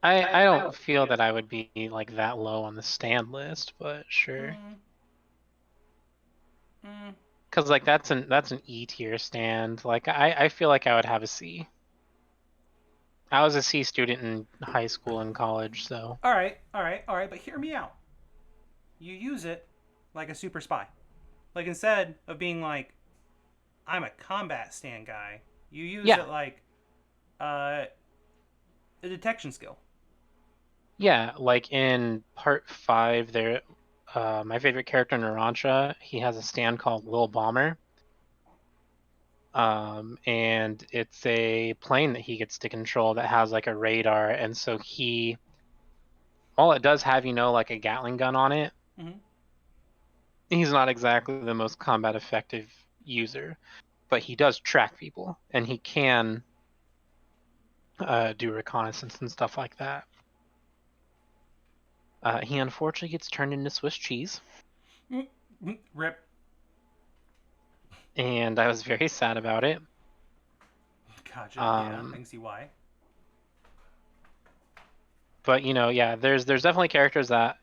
I don't feel that I would be like that low on the stand list, but sure. Mm. Mm. Cause like that's an E tier stand. Like I feel like I would have a C. I was a C student in high school and college, so All right. All right. All right. But hear me out. You use it like a super spy. Like, instead of being like, I'm a combat stand guy, you use yeah. it like a detection skill. Yeah, like in part 5 there my favorite character Narancia, he has a stand called Lil Bomber. And it's a plane that he gets to control that has like a radar, and so while it does have, like a Gatling gun on it, Mm-hmm. he's not exactly the most combat effective user, but he does track people, and he can do reconnaissance and stuff like that. He unfortunately gets turned into Swiss cheese, Mm-hmm. Rip. and I was very sad about it. Gotcha. Yeah, I can see why. But yeah, there's definitely characters that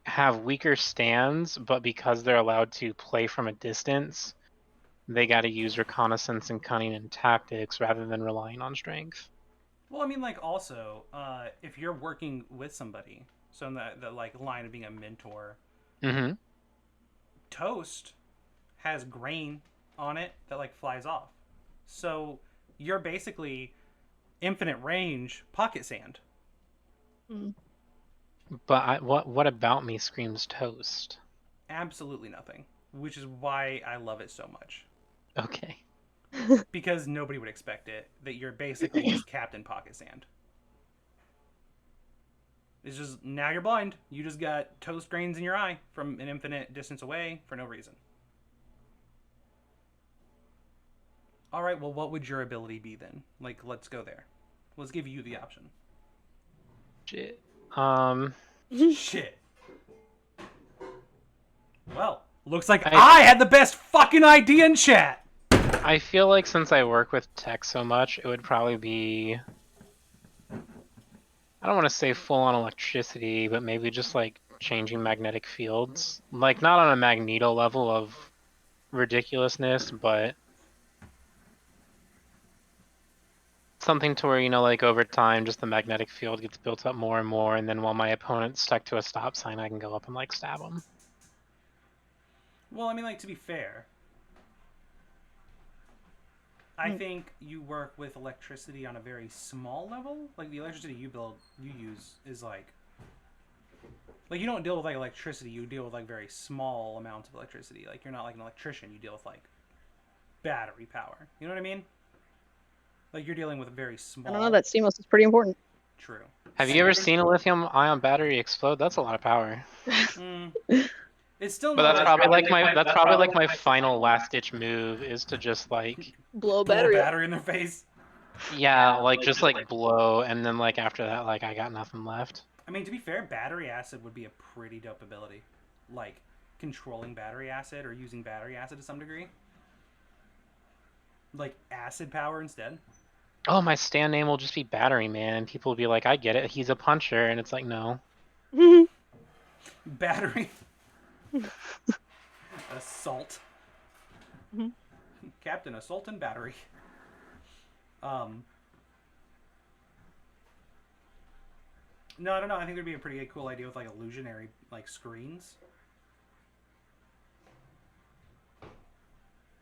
have weaker stands, but because they're allowed to play from a distance, they got to use reconnaissance and cunning and tactics rather than relying on strength. Well, I mean, like, also, if you're working with somebody, so in the like line of being a mentor, Mm-hmm. toast has grain on it that like flies off. So you're basically infinite range pocket sand. But what about me screams toast? Absolutely nothing, which is why I love it so much. Okay. Because nobody would expect it, that you're basically just Captain Pocket Sand. It's just, now you're blind. You just got toast grains in your eye from an infinite distance away for no reason. All right, well, what would your ability be then? Like, let's go there. Let's give you the option. Shit. Shit. Well, looks like I had the best fucking idea in chat. I feel like since I work with tech so much, it would probably be, I don't want to say full on electricity, but maybe just like changing magnetic fields. Like not on a Magneto level of ridiculousness, but something to where, like over time, just the magnetic field gets built up more and more, and then while my opponent's stuck to a stop sign, I can go up and like stab them. Well, I mean, like, to be fair, I think you work with electricity on a very small level. Like, the electricity you use is like you don't deal with like electricity. You deal with like very small amounts of electricity. Like, you're not like an electrician. You deal with like battery power. You know what I mean? Like, you're dealing with a very small. I don't know. That CMOS is pretty important. True. Have you ever seen a lithium-ion battery explode? That's a lot of power. It's still. But that's probably like my final last-ditch move is to just like blow a battery in their face. Yeah, like just like blow, and then like after that, like I got nothing left. I mean, to be fair, battery acid would be a pretty dope ability. Like, controlling battery acid or using battery acid to some degree. Like, acid power instead. Oh, my stand name will just be Battery Man, and people will be like, I get it, he's a puncher, and it's like, no. Battery. Assault. Captain Assault and Battery. No, I don't know. I think it'd be a pretty cool idea with like illusionary like screens.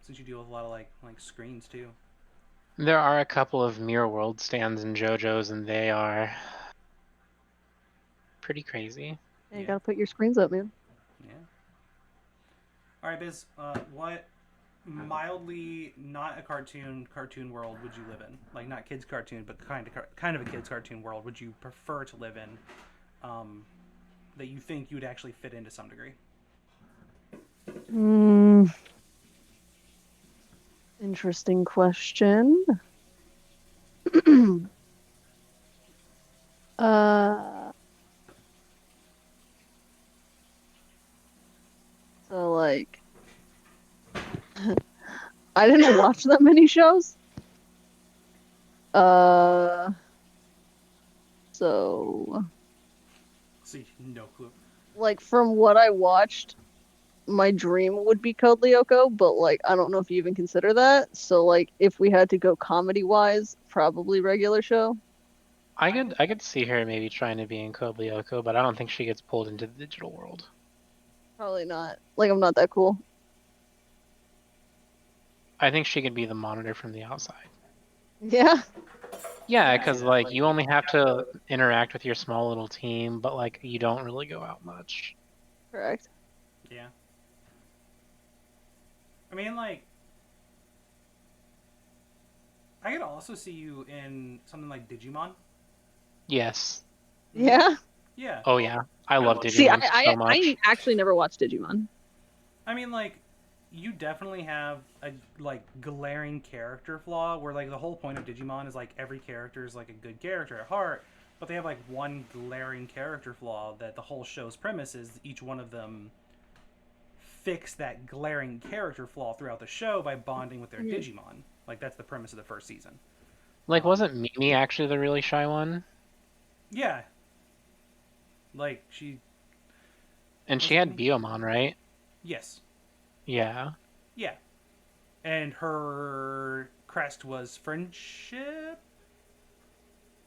Since you deal with a lot of like screens too. There are a couple of Mirror World stands in JoJo's, and they are pretty crazy. Yeah, you gotta put your screens up, man. Yeah. All right, Biz. What mildly not a cartoon world would you live in? Like not kids cartoon, but kind of a kids cartoon world would you prefer to live in? That you think you would actually fit into some degree. Interesting question. So like, I didn't watch that many shows. So See, no clue. like from what I watched, my dream would be Code Lyoko, but like I don't know if you even consider that. So like if we had to go comedy wise, probably regular show. I could see her maybe trying to be in Code Lyoko, but I don't think she gets pulled into the digital world. Probably not. Like I'm not that cool. I think she could be the monitor from the outside. Yeah. Yeah, because like you only have to interact with your small little team, but like you don't really go out much. Correct. Yeah. I mean, like, I could also see you in something like Digimon. Yes. Yeah. Yeah. Oh yeah, I love Digimon See, so much. I actually never watched Digimon. I mean, like, you definitely have a like glaring character flaw where like the whole point of Digimon is like every character is like a good character at heart, but they have like one glaring character flaw that the whole show's premise is each one of them fix that glaring character flaw throughout the show by bonding with their Digimon. Like that's the premise of the first season. Like, wasn't Mimi actually the really shy one? Yeah. Like she. And she had Biyomon, right? Yes. Yeah. Yeah. And her crest was friendship.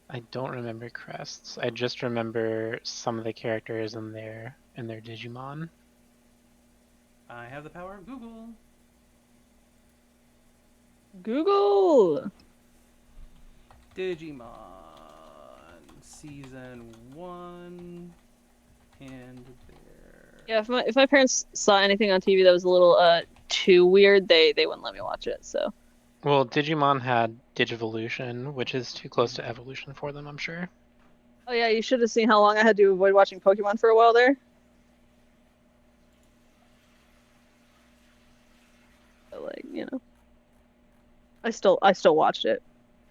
I don't remember crests. I just remember some of the characters in their Digimon. I have the power of Google. Google. Digimon season 1 and there. Yeah, if my parents saw anything on TV that was a little too weird, they wouldn't let me watch it. So. Well, Digimon had Digivolution, which is too close to evolution for them, I'm sure. Oh yeah, you should have seen how long I had to avoid watching Pokemon for a while there. But, like, you know, I still watched it,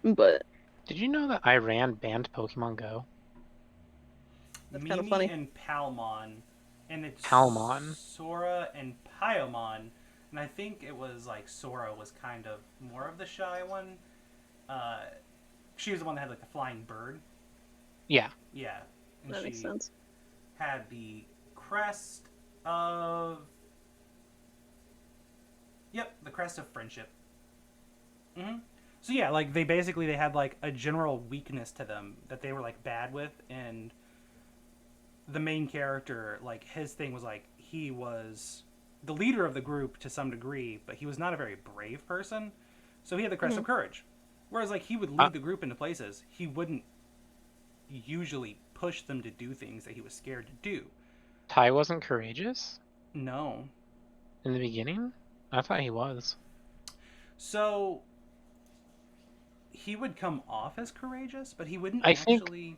but Did you know that Iran banned Pokemon Go? That's Mimi kinda funny. and Palmon, and it's Palmon. Sora and Pyomon, and I think it was like Sora was kind of more of the shy one. She was the one that had like the flying bird. Yeah. Yeah, and that she makes sense. had the crest of. Yep, the crest of friendship. So yeah, like they had like a general weakness to them that they were like bad with, and the main character, like his thing was like he was the leader of the group to some degree, but he was not a very brave person, so he had the crest of courage. Whereas like he would lead the group into places, he wouldn't usually push them to do things that he was scared to do. Tai wasn't courageous No. in the beginning? I thought he was. So he would come off as courageous, but he wouldn't I think- actually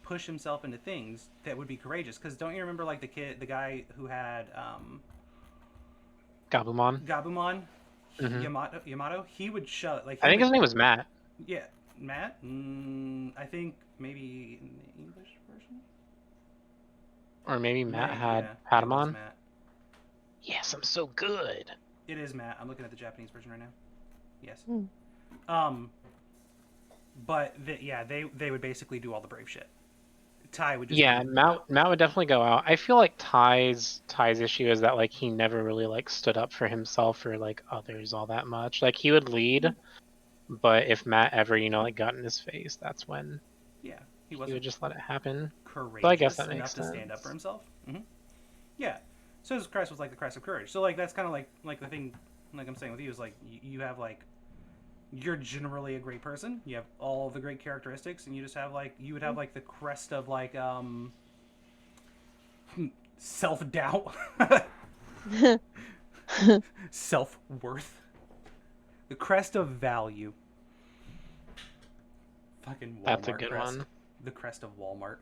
push himself into things that would be courageous. Because don't you remember like the guy who had Gabumon. Yamato? He would shove like. I think his name was Matt. Yeah, Matt. I think maybe in the English version. Or maybe Matt Maybe, had yeah, it was Patamon. Matt. Yes, I'm so good. It is Matt. I'm looking at the Japanese version right now. Yes. But they would basically do all the brave shit. Tai would just Matt would definitely go out. I feel like Tai's issue is that like he never really like stood up for himself or like others all that much. Like he would lead, but if Matt ever like got in his face, that's when he would just let it happen. courageous So I guess that enough makes to stand sense. up for himself. Yeah. So his crest was like the crest of courage. So like that's kind of like the thing, like I'm saying with you is like you have like you're generally a great person. You have all the great characteristics, and you just have like you would have like the crest of like self doubt. Self-worth. The crest of value. Fucking Walmart That's a good crest. one. The crest of Walmart.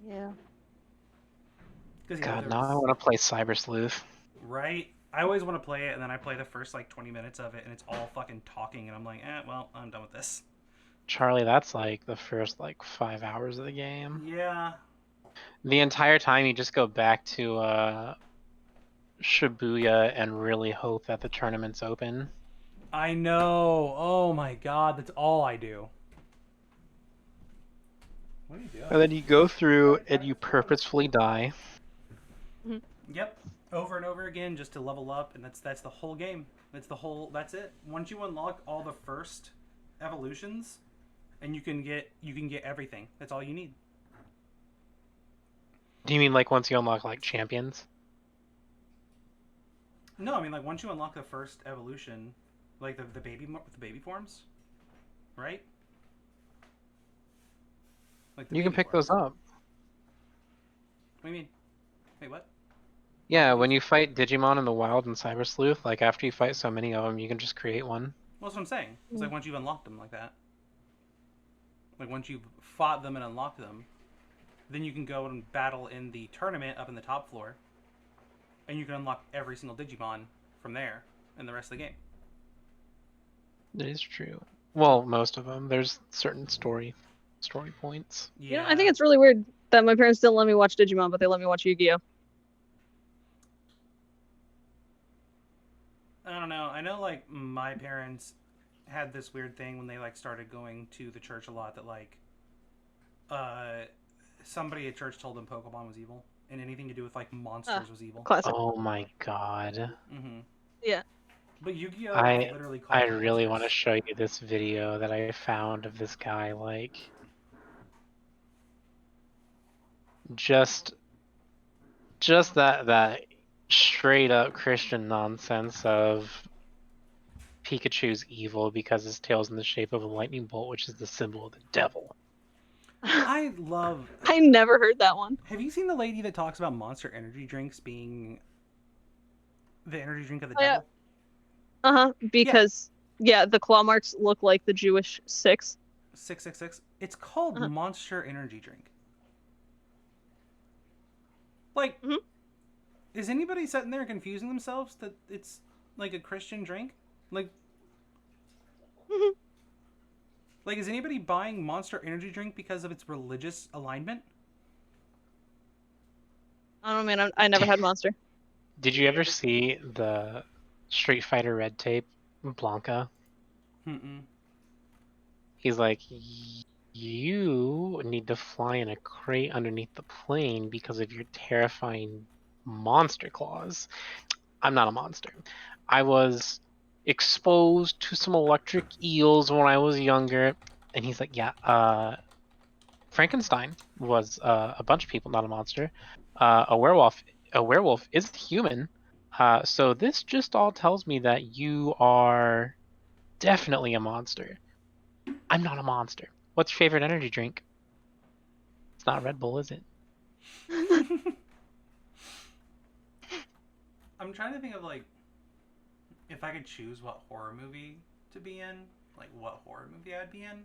Yeah. 'Cause, yeah, God, there now I was- want to play Cyber Sleuth. Right? I always want to play it, and then I play the first, like, 20 minutes of it, and it's all fucking talking, and I'm like, well, I'm done with this. Charlie, that's like the first like 5 hours of the game. Yeah. The entire time you just go back to Shibuya and really hope that the tournament's open. I know. Oh my god, that's all I do. What are you doing? And then you go through and you purposefully die. Yep. Over and over again just to level up, and that's the whole game. That's it. Once you unlock all the first evolutions, and you can get everything. That's all you need. Do you mean like once you unlock like champions? No, I mean like once you unlock the first evolution, like the baby forms, right? Like the You can baby pick forms. those up. What do you mean? Wait, what? Yeah, when you fight Digimon in the wild in Cyber Sleuth, like after you fight so many of them, you can just create one. Well, that's what I'm saying. It's like once you've unlocked them like that. Like once you've fought them and unlocked them, then you can go and battle in the tournament up in the top floor, and you can unlock every single Digimon from there in the rest of the game. It is true. Well, most of them. There's certain story points. Yeah. You know, I think it's really weird that my parents didn't let me watch Digimon, but they let me watch Yu-Gi-Oh. I don't know. I know, like, my parents had this weird thing when they, like, started going to the church a lot that, like, somebody at church told them Pokemon was evil, and anything to do with, like, monsters was evil. Classic. Oh my god. Mm-hmm. Yeah. But Yu-Gi-Oh! I is literally called I really want to monsters. show you this video that I found of this guy, like, just that straight up Christian nonsense of Pikachu's evil because his tail's in the shape of a lightning bolt, which is the symbol of the devil. I love... I never heard that one. Have you seen the lady that talks about Monster energy drinks being the energy drink of the Oh, yeah. devil? Uh-huh. Because, yeah, the claw marks look like the Jewish 6. 666. It's called Uh-huh. Monster energy drink. Like, Mhm. is anybody sitting there confusing themselves that it's like a Christian drink? Like, Mhm. like is anybody buying Monster energy drink because of its religious alignment? I don't know, man. I never had Monster. Did you ever see the Street Fighter Red Tape Blanca? Mm-mm. He's like, you need to fly in a crate underneath the plane because of your terrifying monster claws. I'm not a monster. I was exposed to some electric eels when I was younger. And he's like, yeah, Frankenstein was a bunch of people, not a monster. A werewolf is human. So this just all tells me that you are definitely a monster. I'm not a monster. What's your favorite energy drink? It's not Red Bull, is it? I'm trying to think of like if I could choose what horror movie to be in, like what horror movie I'd be in.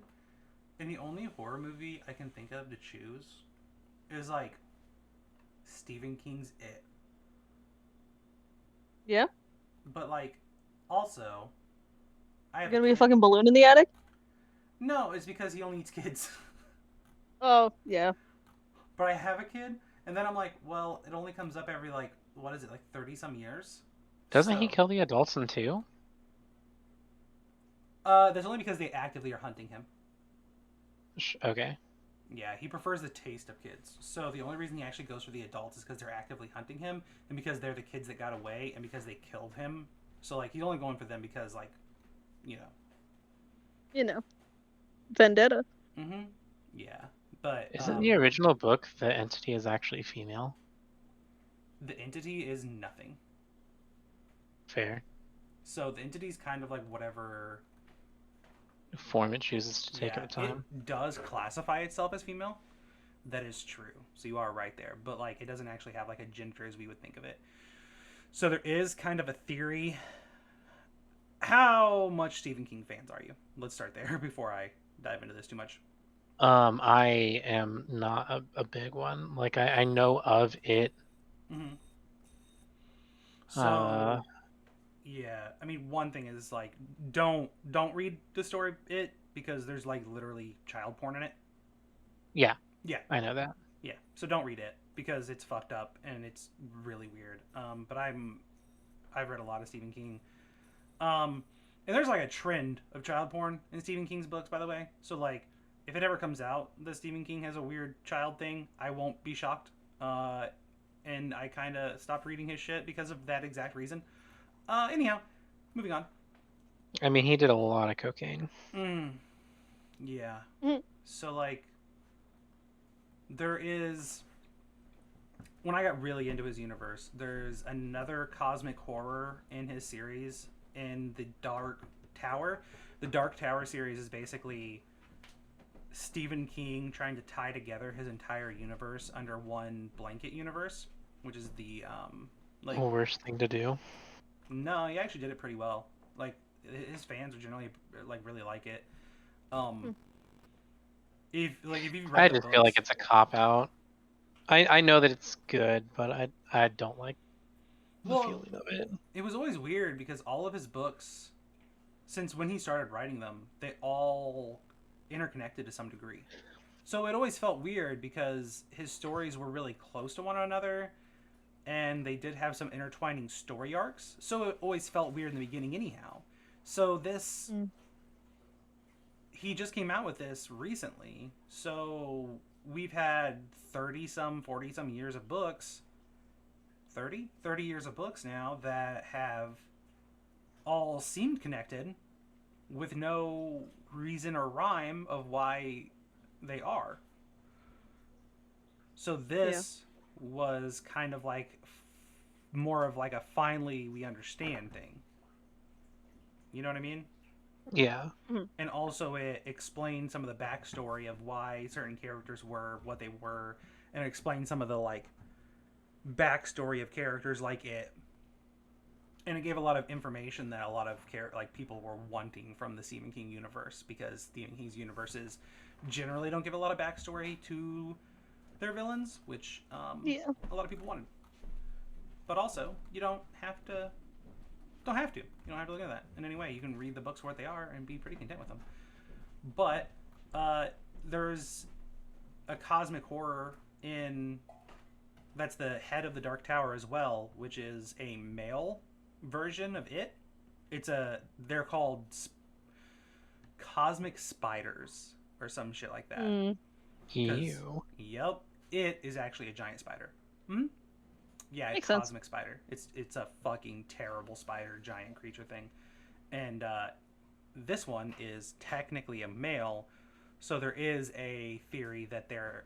And the only horror movie I can think of to choose is like Stephen King's It. Yeah? But like also I have Gonna be a kid. fucking balloon in the attic? No, it's because he only eats kids. Oh, yeah. But I have a kid, and then I'm like, well, it only comes up every like what is it, like 30 some years? Doesn't he So- kill the adults in two? That's only because they actively are hunting him. Okay. Yeah, he prefers the taste of kids. So the only reason he actually goes for the adults is because they're actively hunting him, and because they're the kids that got away, and because they killed him. So like he's only going for them because like, you know. You know. Vendetta. Mm-hmm. Yeah, but Isn't the original book the entity is actually female? the entity is nothing. Fair. So the entity's kind of like whatever Form it chooses to take yeah, at the time. It does classify itself as female, That is true. So you are right there, but like it doesn't actually have like a gender as we would think of it. So there is kind of a theory. How much Stephen King fans are you? Let's start there before I dive into this too much. I am not a big one. Like I know of it. Mm-hmm. So Uh, yeah, I mean, one thing is like don't read the story It because there's like literally child porn in it. yeah, Yeah, I know that. yeah. So don't read it because it's fucked up and it's really weird. But I've read a lot of Stephen King. And there's like a trend of child porn in Stephen King's books, by the way. So like, if it ever comes out that Stephen King has a weird child thing, I won't be shocked. And I kind of stopped reading his shit because of that exact reason. Anyhow, moving on. I mean, he did a lot of cocaine. Yeah. Mm. So like, there is. When I got really into his universe, there's another cosmic horror in his series in the Dark Tower. The Dark Tower series is basically Stephen King trying to tie together his entire universe under one blanket universe, which is the like Worst thing to do. no, he actually did it pretty well. Like his fans would generally like really like it. If you've read I the just books, feel like it's a cop out. I know that it's good, but I don't like the Well, feeling of it. it was always weird because all of his books, since when he started writing them, they all interconnected to some degree. So it always felt weird because his stories were really close to one another and they did have some intertwining story arcs. So it always felt weird in the beginning, anyhow. So this. He just came out with this recently. So we've had 30 some, 40 some years of books. 30 years of books now that have all seemed connected with no reason or rhyme of why they are. So this was kind of like more of like a finally we understand thing. You know what I mean? Yeah. And also it explained some of the backstory of why certain characters were what they were, and it explained some of the like backstory of characters like it, and it gave a lot of information that a lot of people were wanting from the Stephen King universe, because Stephen King's universes generally don't give a lot of backstory to their villains, which a lot of people wanted. But also, you don't have to look at that in any way. You can read the books for what they are and be pretty content with them. But there's a cosmic horror in that's the head of the Dark Tower as well, which is a male version of it. They're called cosmic spiders or some shit like that. Ew. Yep, it is actually a giant spider. Yeah, it's Makes cosmic spider. It's a fucking terrible spider, giant creature thing. And this one is technically a male, so there is a theory that they're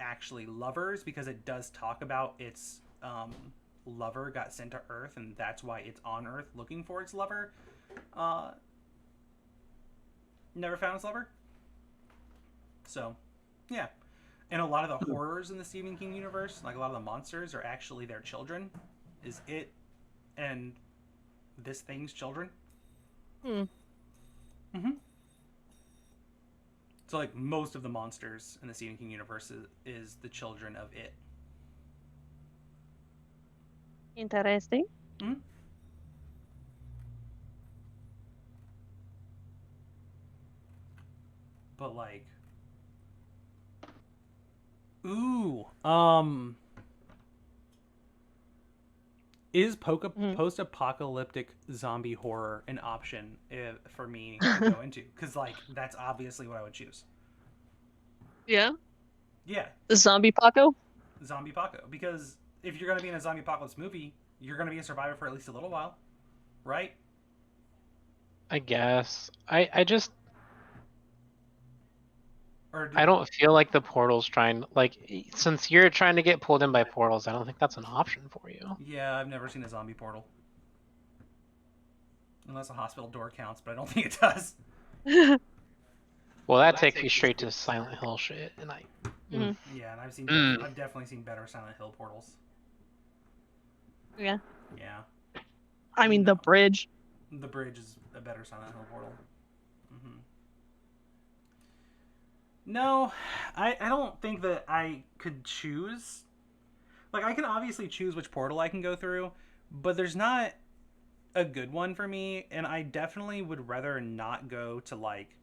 actually lovers, because it does talk about its lover got sent to Earth, and that's why it's on Earth looking for its lover. Never found its lover. So, yeah. And a lot of the horrors in the Stephen King universe, like a lot of the monsters, are actually their children. Is it and this thing's children? So, like, most of the monsters in the Stephen King universe is the children of it. Interesting. But, like... Ooh, is post-apocalyptic zombie horror an option for me to go into? Because, like, that's obviously what I would choose. Yeah. Yeah. The zombie Paco? Zombie Paco. Because if you're going to be in a zombie apocalypse movie, you're going to be a survivor for at least a little while, right? I guess. I just Or I don't feel like the portal's trying, like, since you're trying to get pulled in by portals, I don't think that's an option for you. Yeah, I've never seen a zombie portal. Unless a hospital door counts, but I don't think it does. Well, that takes you straight to Silent Hill shit, and Mhm. Yeah, and I've definitely seen better Silent Hill portals. Yeah. Yeah. I mean, the No. bridge. The bridge is a better Silent Hill portal. Hmm. No, I don't think that I could choose. Like, I can obviously choose which portal I can go through, but there's not a good one for me, and I definitely would rather not go to, like,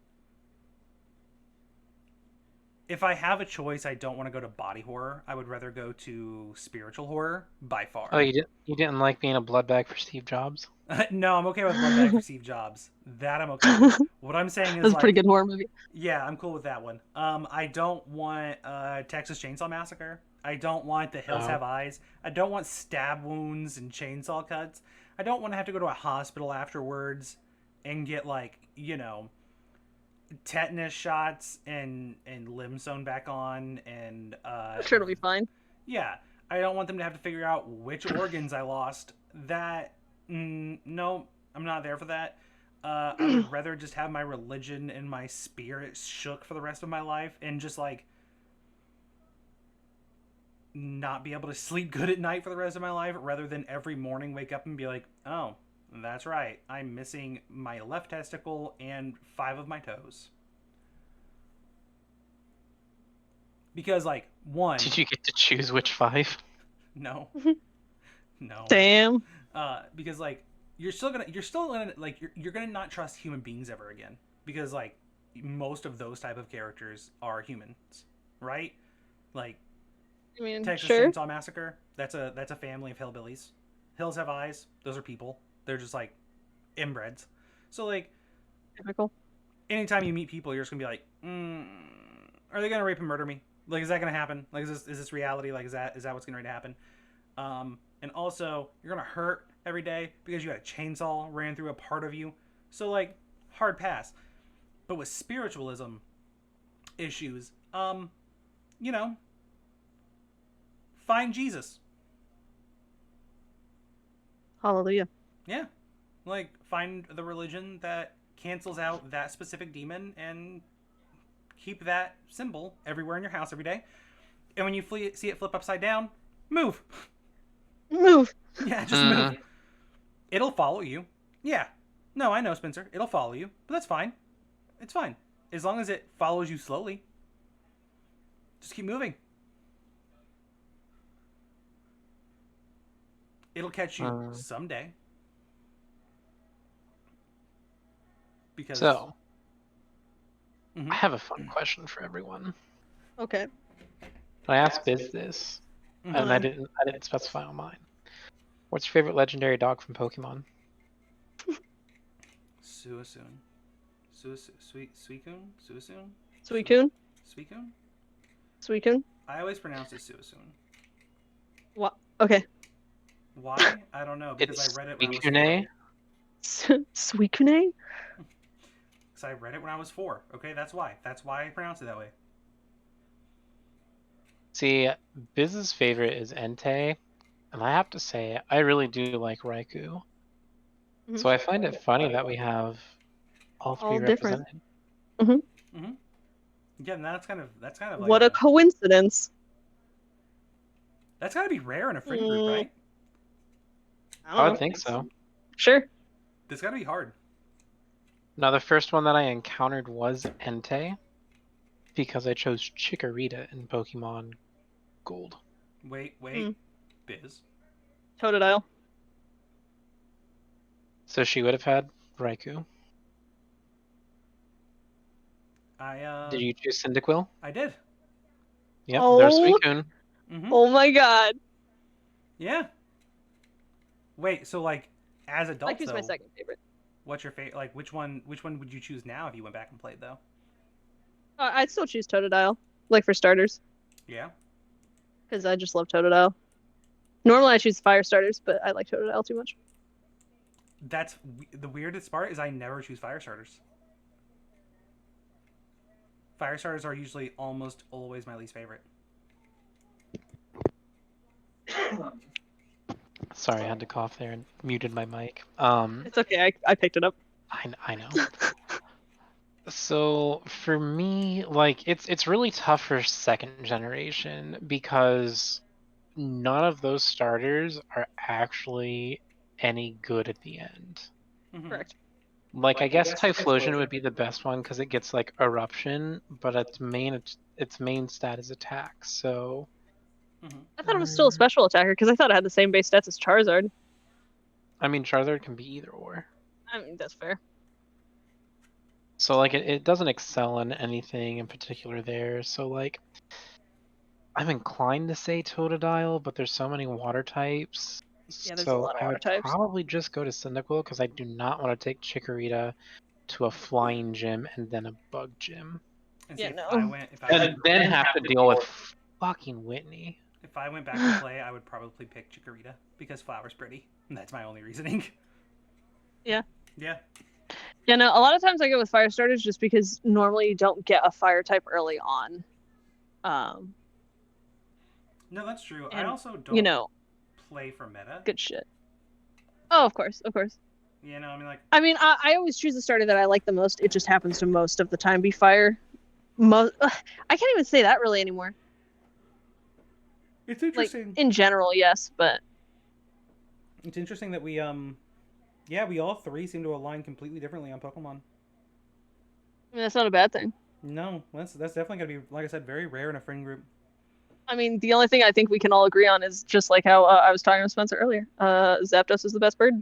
if I have a choice, I don't want to go to body horror. I would rather go to spiritual horror by far. Oh, you didn't like being a blood bag for Steve Jobs? No, I'm okay with Bloodbag for Steve Jobs. That I'm okay with. What I'm saying is, That's a pretty like, good horror movie. yeah, I'm cool with that one. I don't want Texas Chainsaw Massacre. I don't want The Hills No. Have Eyes. I don't want stab wounds and chainsaw cuts. I don't want to have to go to a hospital afterwards and get, like, tetanus shots and limb sewn back on, and I'm sure it'll be fine. yeah, I don't want them to have to figure out which organs I lost. That no, I'm not there for that. I would rather just have my religion and my spirit shook for the rest of my life, and just, like, not be able to sleep good at night for the rest of my life, rather than every morning wake up and be like, oh, that's right, I'm missing my left testicle and 5 of my toes. Because, like, one, Did you get to choose which 5? no, no, Damn. because, like, you're still gonna like you're gonna not trust human beings ever again, because, like, most of those type of characters are humans, right? Like, I mean, Texas sure. Chainsaw Massacre, that's a family of hillbillies. Hills Have Eyes, those are people. They're just, like, inbreds. So, like, Typical. anytime you meet people, you're just gonna be like, are they gonna rape and murder me? Like, is that gonna happen? Like, is this reality? Like, is that what's gonna happen? And also, you're gonna hurt every day because you had a chainsaw ran through a part of you. So, like, hard pass. But with spiritualism issues, find Jesus. Hallelujah. Yeah. Like, find the religion that cancels out that specific demon and keep that symbol everywhere in your house every day. And when you see it flip upside down, move. Move. Yeah, just move. It'll follow you. Yeah. No, I know, Spencer. It'll follow you. But that's fine. It's fine. As long as it follows you slowly. Just keep moving. It'll catch you someday. Because So, Mhm. I have a fun question for everyone. Okay. I asked Biz this, Mhm. and I didn't specify on mine. What's your favorite legendary dog from Pokemon? Suicune. Suicune? Suicune? Suicune. Suicune? Suicune. I always pronounce it Suicune. What? Okay. Why? I don't know. Because It's I read it when I was Suicune. 4. Suicune. Because I read it when I was 4. Okay, that's why. That's why I pronounce it that way. See, Biz's favorite is Entei, and I have to say, I really do like Raikou. Mhm. So I find it funny that we have all 3 All different. represented. Yeah, and that's kind of like What a coincidence. that's gotta be rare in a friend group, right? I would think so. Sure. That's gotta be hard. Now, the first one that I encountered was Entei, because I chose Chikorita in Pokemon Gold. Wait, Biz. Totodile. So she would have had Raikou. Did you choose Cyndaquil? I did. Yep, Oh. there's Suicune. Mm-hmm. Oh my god. Yeah. Wait, so, like, as adults, Raikyu's though, my second favorite. what's your favorite? Like, which one would you choose now if you went back and played, though? I'd still choose Totodile, like, for starters, Yeah. because I just love Totodile. Normally I choose fire starters, but I like Totodile too much. That's the weirdest part is I never choose fire starters. Fire starters are usually almost always my least favorite. Sorry, I had to cough there and muted my mic. It's okay, I picked it up. I know. So for me, like it's really tough for second generation because none of those starters are actually any good at the end. Mhm. Correct. Like I guess Typhlosion would be the best one because it gets like eruption, but its main stat is attack. So Mhm. I thought it was still a special attacker because I thought it had the same base stats as Charizard. I mean Charizard can be either or. I mean, that's fair. So like it doesn't excel in anything in particular there. So like I'm inclined to say Totodile, but there's so many water types. Yeah, there's a So lot of I water would types. probably just go to Cyndaquil because I do not want to take Chikorita to a flying gym and then a bug gym. And see, Yeah, if no. I went, if I And went, then have to deal with fucking Whitney. if I went back to play, I would probably pick Chikorita because Flower's pretty. And that's my only reasoning. Yeah. Yeah. Yeah, no, a lot of times I go with fire starters just because normally you don't get a fire type early on. No, that's true. I And, also don't you know, play for meta. good shit. Oh, of course, of course. You know, I mean, like, I mean, I always choose the starter that I like the most. It just happens to most of the time be fire. I can't even say that really anymore. it's Like, interesting. in general, yes, but It's interesting that we yeah, we all three seem to align completely differently on Pokemon. I mean, that's not a bad thing. No, that's definitely gonna be, like I said, very rare in a friend group. I mean, the only thing I think we can all agree on is just like how I was talking to Spencer earlier. Zapdos is the best bird.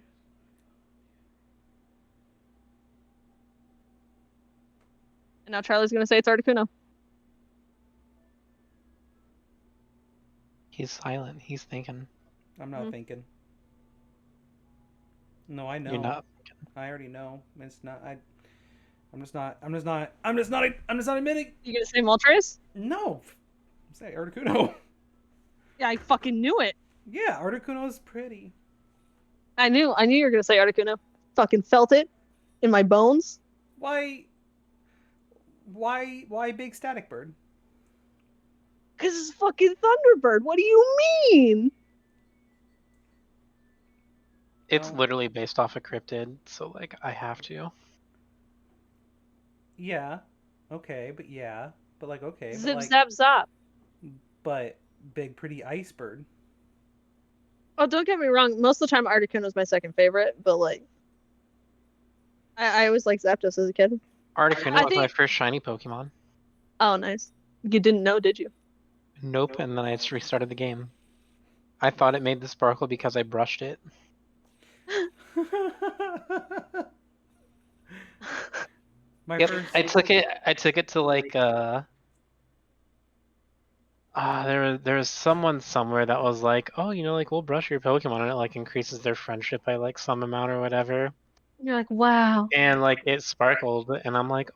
And now Charlie's gonna say it's Articuno. He's silent. He's thinking. I'm not thinking. No, I know. You're not. I already know. It's not. I'm just not admitting. You gonna say Moltres? No. Say Articuno. Yeah, I fucking knew it. Yeah, Articuno's pretty. I knew you were gonna say Articuno. Fucking felt it in my bones. Why big static bird? Cause it's fucking Thunderbird. What do you mean? It's Oh. literally based off a cryptid, so like I have to. Yeah. Okay, but yeah. But like okay, Zip but like zap zap. but big pretty ice bird. Oh, don't get me wrong. Most of the time, Articuno's my second favorite, but like, I always liked Zapdos as a kid. Articuno I was my think- first shiny Pokemon. Oh, nice. You didn't know, did you? Nope, and then I just restarted the game. I thought it made the sparkle because I brushed it. My Yep, first I took it to like there was someone somewhere that was like, oh, you know, like we'll brush your Pokemon and it like increases their friendship by like some amount or whatever. You're like, wow. And like it sparkled and I'm like,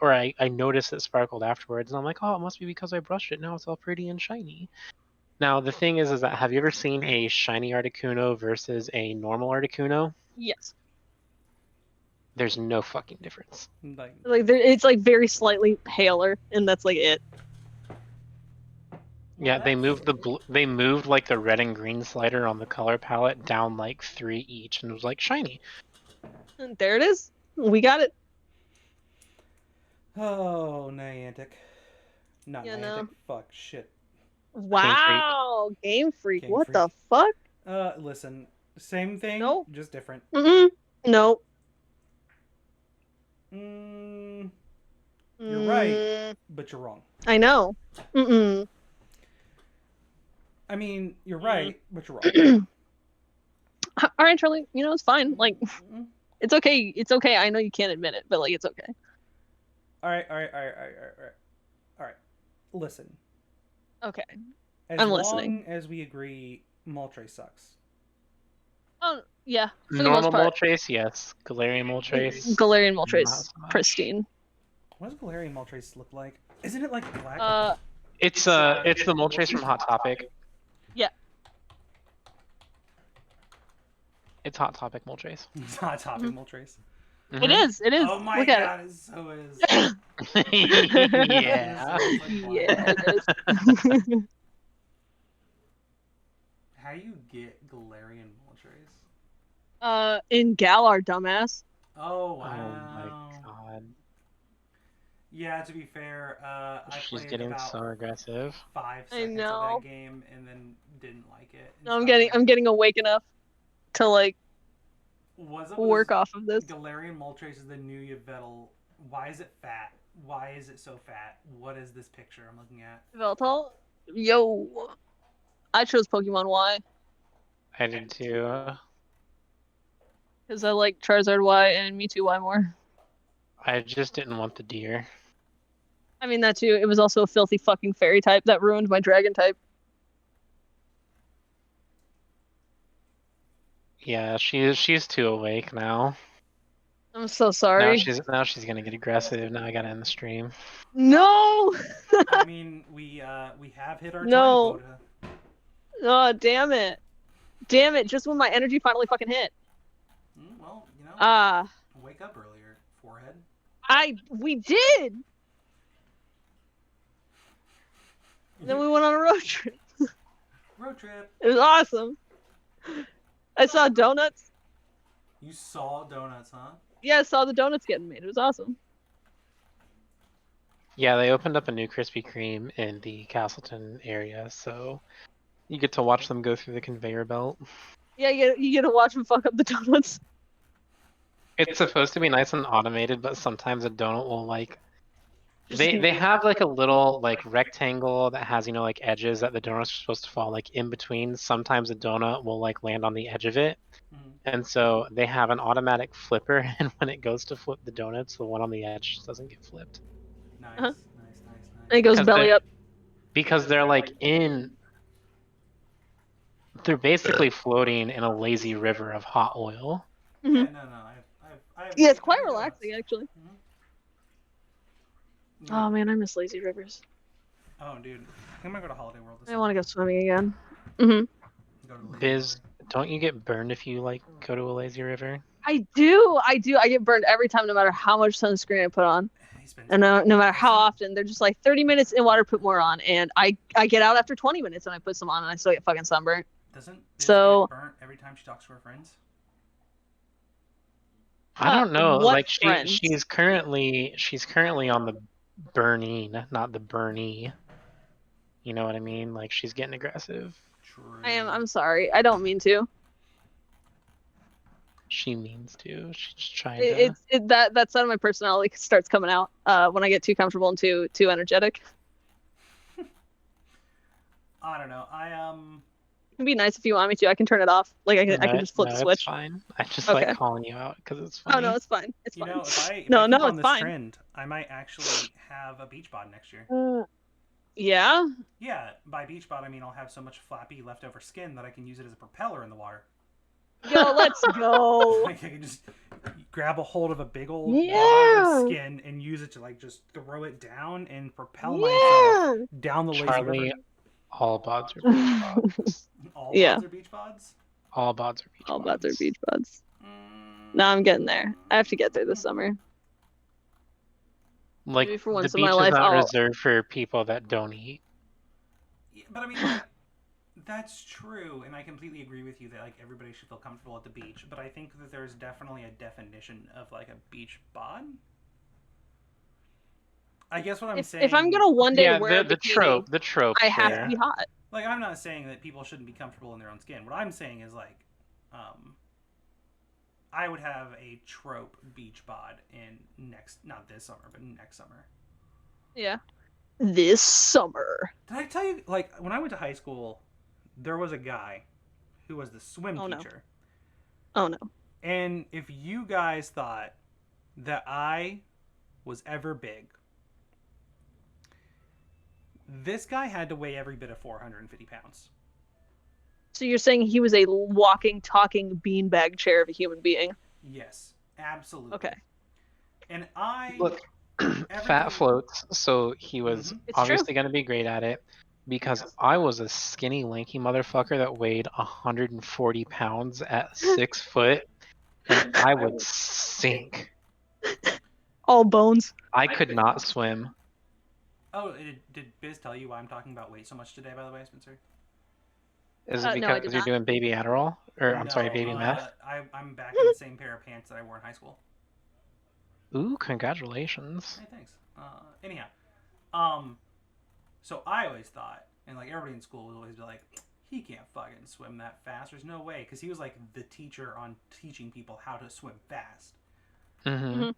or I noticed it sparkled afterwards and I'm like, oh, it must be because I brushed it. Now it's all pretty and shiny. Now the thing is that have you ever seen a shiny Articuno versus a normal Articuno? Yes. There's no fucking difference. like It's like very slightly paler, and that's like it. Yeah, they that's- moved like the red and green slider on the color palette down like 3 each and it was like shiny. And there it is. We got it. Oh, Niantic. Not Yeah, Niantic. no. Fuck shit. Wow. Game Freak. Game What Freak. the fuck? Listen, same thing, Nope. just different. No. You're right, but you're wrong. I know. Mm-mm. I mean, you're right, but you're wrong. All right, Charlie. You know, it's fine. Like, it's okay. It's okay. I know you can't admit it, but like, it's okay. All right. Listen. Okay. As I'm long listening. as we agree, Moltres sucks. Oh yeah. For the Normal most part, Moltres, yes. Galarian Moltres. Galarian not Moltres, so much. pristine. What does Galarian Moltres look like? Isn't it like black? It's the Moltres from Hot Topic. Yeah. Mm-hmm. It's Hot Topic Moltres. It's Hot Topic Moltres. Mhm. It is. It is. Oh my Look at god, it so is. Yeah. It's like Yeah, black. it is. How do you get Galarian Moltres? In Galar, dumbass. Oh Oh wow. my god. Yeah, to be fair, I She's played getting about so aggressive. 5 I seconds of know. that game and then didn't like it. And No, I'm stopped getting playing. awake enough to like What's up with work this? off of this. Galarian Moltres is the new Yveltal. Why is it fat? Why is it so fat? What is this picture I'm looking at? Veltal? Yo. I chose Pokemon Y I did too. because I like Charizard Y and Mewtwo Y more. I just didn't want the deer. I mean that too. It was also a filthy fucking fairy type that ruined my dragon type. Yeah, she's too awake now. I'm so sorry. Now she's gonna get aggressive. Now I gotta end the stream. No! I mean, we have hit our No. time quota. Oh, damn it. Damn it, just when my energy finally fucking hit. Well, you know, wake up earlier, forehead. We did! And then we went on a road trip. Road trip. It was awesome. I saw donuts. You saw donuts, huh? Yeah, I saw the donuts getting made. It was awesome. Yeah, they opened up a new Krispy Kreme in the Castleton area, so you get to watch them go through the conveyor belt. Yeah, you get to watch them fuck up the donuts. It's supposed to be nice and automated, but sometimes a donut will like Just they have like a little like rectangle that has, you know, like edges that the donuts are supposed to fall like in between. Sometimes a donut will like land on the edge of it. Mhm. And so they have an automatic flipper, and when it goes to flip the donuts, the one on the edge just doesn't get flipped. Nice, Uh-huh. nice, nice, And it nice. goes Because belly up. Because they're like they're basically floating in a lazy river of hot oil. Mhm. Yeah, no, I've Yeah, it's made quite donuts. relaxing, actually. Mhm. Oh man, I miss lazy rivers. Oh, dude, I think I'm gonna go to Holiday World this I want to summer. go swimming again. Mm-hmm. Go to the lazy Biz, river. don't you get burned if you like go to a lazy river? I do. I get burned every time, no matter how much sunscreen I put on, He spends and no matter how doesn't- often. They're just like 30 minutes in water, put more on, and I get out after 20 minutes and I put some on, and I still get fucking sunburned. Doesn't Biz So- get burnt every time she talks to her friends? I don't know. What Like friends? she's currently on the burning, not the burnie. You know what I mean? Like she's getting aggressive. True. I'm sorry. I don't mean to. She means to. She's just trying to. That side of my personality starts coming out when I get too comfortable and too energetic. I don't know. It'd be nice if you want me to. I can turn it off. Like I can just flip no, the switch. It's fine. I just Okay. like calling you out because it's funny. Oh no, it's fine. It's You fine. know, if I No, keep no, on it's this fine. trend, I might actually have a beach bod next year. Yeah. Yeah, by beach bod I mean I'll have so much flappy leftover skin that I can use it as a propeller in the water. Yo, let's go. Like I can just grab a hold of a big old Yeah. log of skin and use it to like just throw it down and propel myself Yeah. down the lazy Charlie, river. all bods are beach bods. All Yeah. bods are beach bods? All bods are beach All bods. about their beach buds. Mm. No, I'm getting there. I have to get there this summer. Like Maybe for the once beach in my is life, not I'll- reserved for people that don't eat. Yeah, but I mean, like, that's true, and I completely agree with you that like everybody should feel comfortable at the beach. But I think that there's definitely a definition of like a beach bod. I guess what I'm saying. If I'm gonna one day Yeah, wear the a bikini, trope. I have there. to be hot. Like, I'm not saying that people shouldn't be comfortable in their own skin. What I'm saying is like, I would have a trope beach bod not this summer, but next summer. Yeah. This summer. Did I tell you, like, when I went to high school, there was a guy who was the swim Oh, no. teacher. Oh no. And if you guys thought that I was ever big, this guy had to weigh every bit of 450 pounds. So you're saying he was a walking, talking beanbag chair of a human being? Yes, absolutely. Okay. And I Look, everybody- fat floats, so he was Mhm. It's obviously going to be great at it. Because I was a skinny, lanky motherfucker that weighed 140 pounds at 6 foot, and I would sink. All bones. I could not swim. Oh, did Biz tell you why I'm talking about weight so much today, by the way, Spencer? Is No, it I because did you're not. doing baby Adderall? Or, I'm sorry, baby meth? I'm back in the same pair of pants that I wore in high school. Ooh, congratulations. Hey, thanks. Anyhow, so I always thought, and like everybody in school would always be like, he can't fucking swim that fast. There's no way, because he was like the teacher on teaching people how to swim fast. Mm-hmm.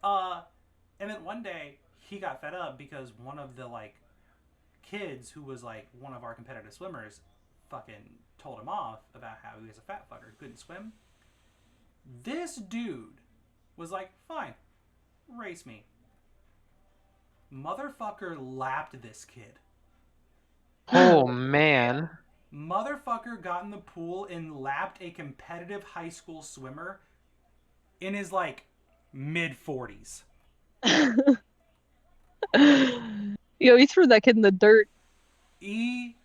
And then one day he got fed up because one of the like kids who was like one of our competitive swimmers fucking told him off about how he was a fat fucker, couldn't swim. This dude was like, fine, race me. Motherfucker lapped this kid. Oh man. Motherfucker got in the pool and lapped a competitive high school swimmer in his like mid 40s. Yo, he threw that kid in the dirt. He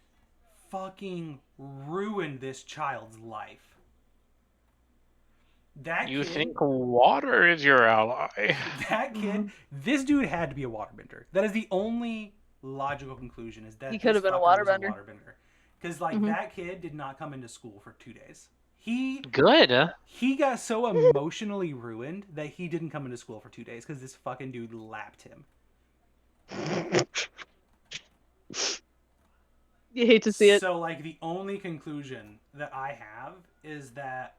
fucking ruined this child's life. That You kid, think water is your ally? that kid, this dude had to be a waterbender. That is the only logical conclusion, is that He could this have been a fucker was waterbender. Because like that kid did not come into school for 2 days. Good. He got so emotionally ruined that he didn't come into school for 2 days because this fucking dude lapped him. You hate to see it. So like the only conclusion that I have is that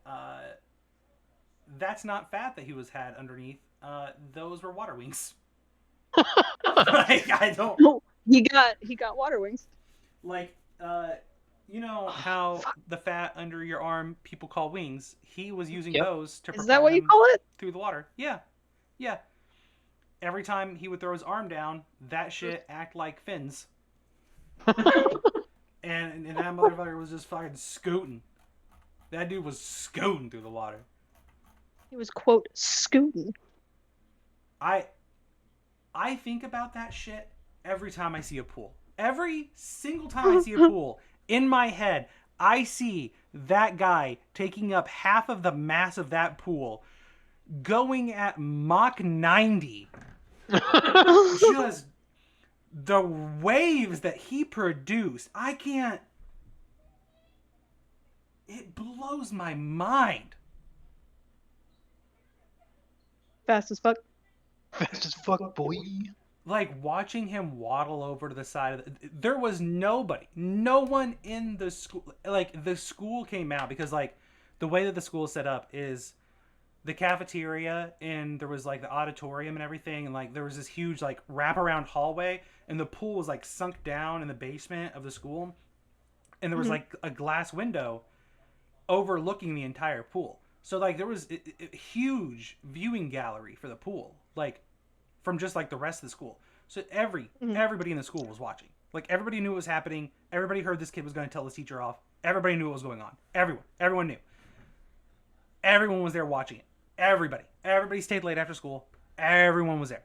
that's not fat that he was had underneath. Those were water wings. Like I don't No, he got water wings. like you know how the fat under your arm people call wings. He was using Yep. those to Is propel that what you him call it? through the water. Yeah. Every time he would throw his arm down, that shit act like fins. And that motherfucker was just fucking scooting. That dude was scooting through the water. He was, quote, scooting. I think about that shit every time I see a pool. Every single time I see a pool, in my head, I see that guy taking up half of the mass of that pool, going at Mach 90. Just the waves that he produced, I can't. It blows my mind. Fast as fuck. Fast as fuck, boy. Like watching him waddle over to the side of there was no one in the school. Like the school came out because like the way that the school is set up is the cafeteria and there was like the auditorium and everything, and like there was this huge like wraparound hallway, and the pool was like sunk down in the basement of the school, and there was like a glass window overlooking the entire pool. So like there was a huge viewing gallery for the pool, like from just like the rest of the school. So everybody in the school was watching. Like everybody knew what was happening. Everybody heard this kid was going to tell his teacher off. Everybody knew what was going on. Everyone knew. Everyone was there watching it. Everybody stayed late after school. Everyone was there.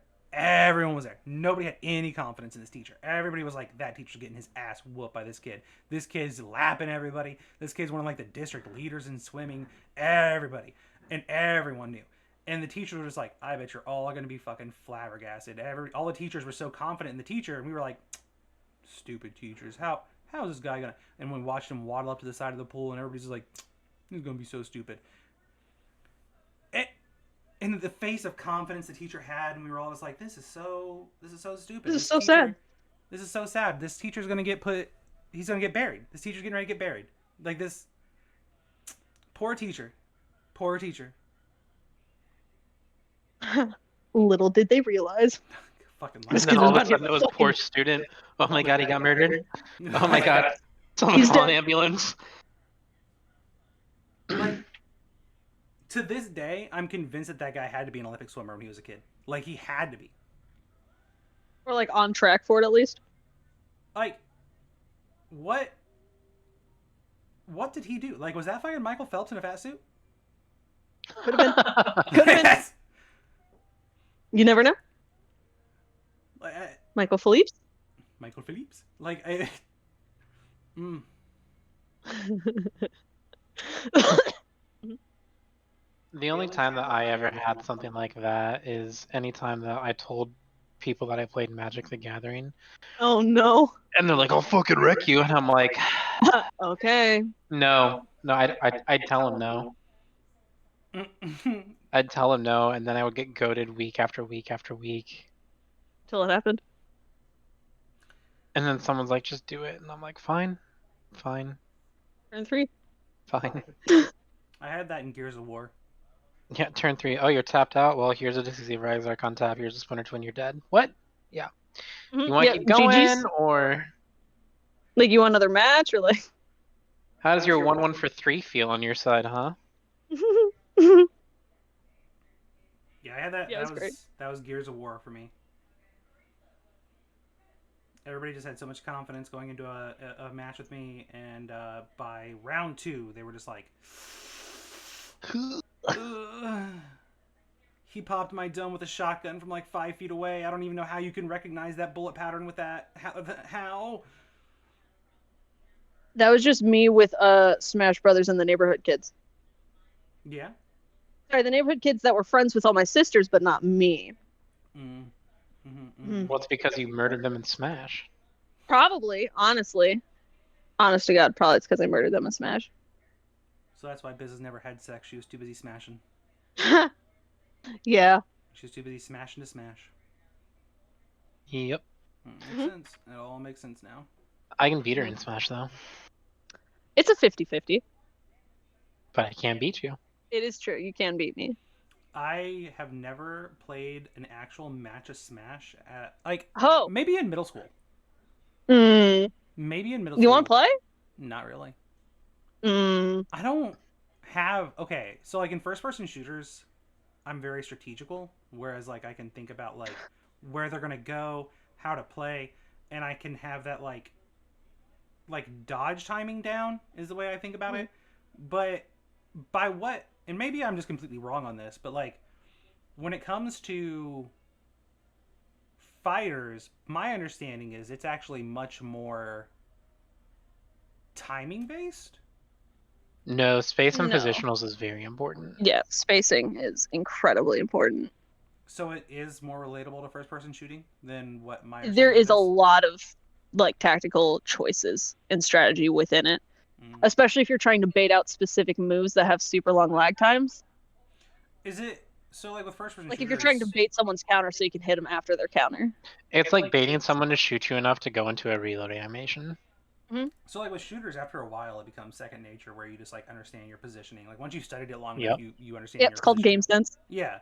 Nobody had any confidence in this teacher. Everybody was like, that teacher's getting his ass whooped by this kid. This kid's lapping everybody. This kid's one of like the district leaders in swimming. Everybody. And everyone knew. And the teachers were just like, I bet you're all going to be fucking flabbergasted. All the teachers were so confident in the teacher, and we were like, stupid teachers. How is this guy going to... And we watched him waddle up to the side of the pool, and everybody's just like, he's going to be so stupid. In the face of confidence the teacher had, and we were all just like, this is so stupid. This is so sad. This is so sad. This teacher's going to get he's going to get buried. This teacher's getting ready to get buried. Like this... Poor teacher. Little did they realize. Fucking This And kid then all of a was sudden, it was fucking- poor student. Oh my god, he got murdered. Oh my god. Someone He's call an dead. ambulance. Like, to this day, I'm convinced that guy had to be an Olympic swimmer when he was a kid. Like, he had to be. Or like on track for it at least. Like, what did he do? Like, was that fucking Michael Phelps in a fat suit? Could have been. Could have been. You never know. Like, Michael Phillips. Michael Phillips? Like, The only time that I ever had something like that is anytime that I told people that I played Magic the Gathering. Oh no. And they're like, I'll fucking wreck you. And I'm like, Okay. no, I'd tell them no. I'd tell them no, and then I would get goaded week after week after week. Until it happened. And then someone's like, just do it. And I'm like, fine. Turn 3. Fine. I had that in Gears of War. Yeah, turn 3. Oh, you're tapped out? Well, here's a Deceive Exarch on tap. Here's a Splinter Twin. You're dead. What? Yeah. You want to keep going, GG's? or Like, you want another match, or like? how does your 1-1 for 3 feel on your side, huh? Yeah, I had that. Yeah, it was great. That was Gears of War for me. Everybody just had so much confidence going into a match with me, and by round 2, they were just like, he popped my dome with a shotgun from like 5 feet away. I don't even know how you can recognize that bullet pattern with that. How? That was just me with Smash Brothers and the neighborhood kids. Yeah. Sorry, the neighborhood kids that were friends with all my sisters, but not me. Well, it's because you murdered them in Smash. Probably, honestly. Honest to God, probably it's because I murdered them in Smash. So that's why Biz has never had sex. She was too busy smashing. Yeah. She was too busy smashing to smash. Yep. Makes sense. It all makes sense now. I can beat her in Smash, though. It's a 50-50. But I can't beat you. It is true. You can beat me. I have never played an actual match of Smash at, like, Oh. maybe in middle school. Mm. Maybe in middle school. You want to play? Not really. Mm. I don't have... Okay, so, like, in first-person shooters, I'm very strategical, whereas, like, I can think about, like, where they're going to go, how to play, and I can have that, like, dodge timing down is the way I think about it. But by what... And maybe I'm just completely wrong on this, but, like, when it comes to fighters, my understanding is it's actually much more timing based. No, space and No. positionals is very important. Yeah, spacing is incredibly important. So it is more relatable to first person shooting than what my There understanding is a lot of like tactical choices and strategy within it, especially if you're trying to bait out specific moves that have super long lag times. Is it so like with first person Like shooters, if you're trying to bait someone's counter so you can hit them after their counter. It's like baiting someone to shoot you enough to go into a reload animation. So like with shooters, after a while it becomes second nature where you just like understand your positioning. Like once you've studied it long enough, you understand Yeah, your it's called position. game sense. Yeah.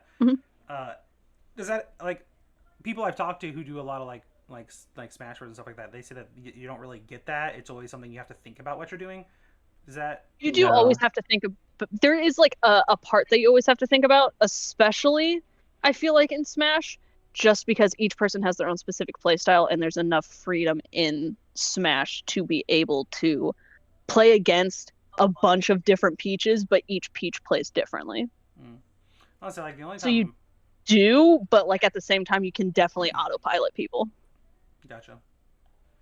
Does that, like, people I've talked to who do a lot of like Smash Bros and stuff like that, they say that you don't really get that. It's always something you have to think about what you're doing. Is that... You do always have to think of, but there is like a part that you always have to think about, especially I feel like in Smash, just because each person has their own specific playstyle and there's enough freedom in Smash to be able to play against a bunch of different Peaches, but each Peach plays differently. Honestly, like the only time... So you do, but like at the same time you can definitely autopilot people. Gotcha.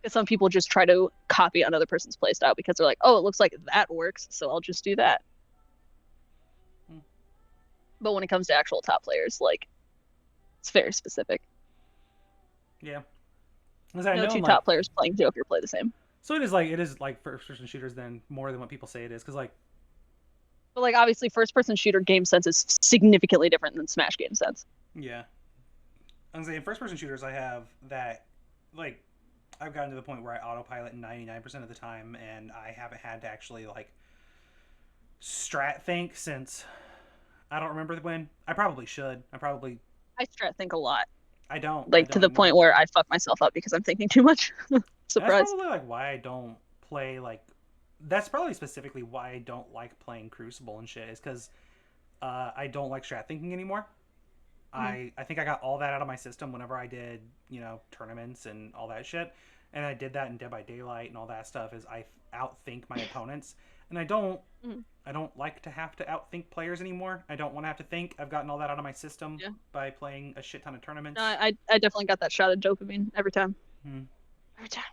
Some people just try to copy another person's playstyle because they're like, oh, it looks like that works, so I'll just do that. But when it comes to actual top players, like, it's very specific. Yeah. As I No know, two like, top players playing Joker play the same. So it is like first-person shooters then more than what people say it is, because like... But like obviously first-person shooter game sense is significantly different than Smash game sense. Yeah. I'm saying in first-person shooters I have that, like, I've gotten to the point where I autopilot 99% of the time, and I haven't had to actually, like, strat think since... I don't remember when. I probably should. I strat think a lot. I don't. Like, to the point where I fuck myself up because I'm thinking too much. Surprise. That's probably, like, why I don't play, like... That's probably specifically why I don't like playing Crucible and shit, is because I don't like strat thinking anymore. I think I got all that out of my system whenever I did, you know, tournaments and all that shit. And I did that in Dead by Daylight and all that stuff, is I outthink my opponents. And I don't like to have to outthink players anymore. I don't want to have to think. I've gotten all that out of my system by playing a shit ton of tournaments. I definitely got that shot of dopamine every time. Every time.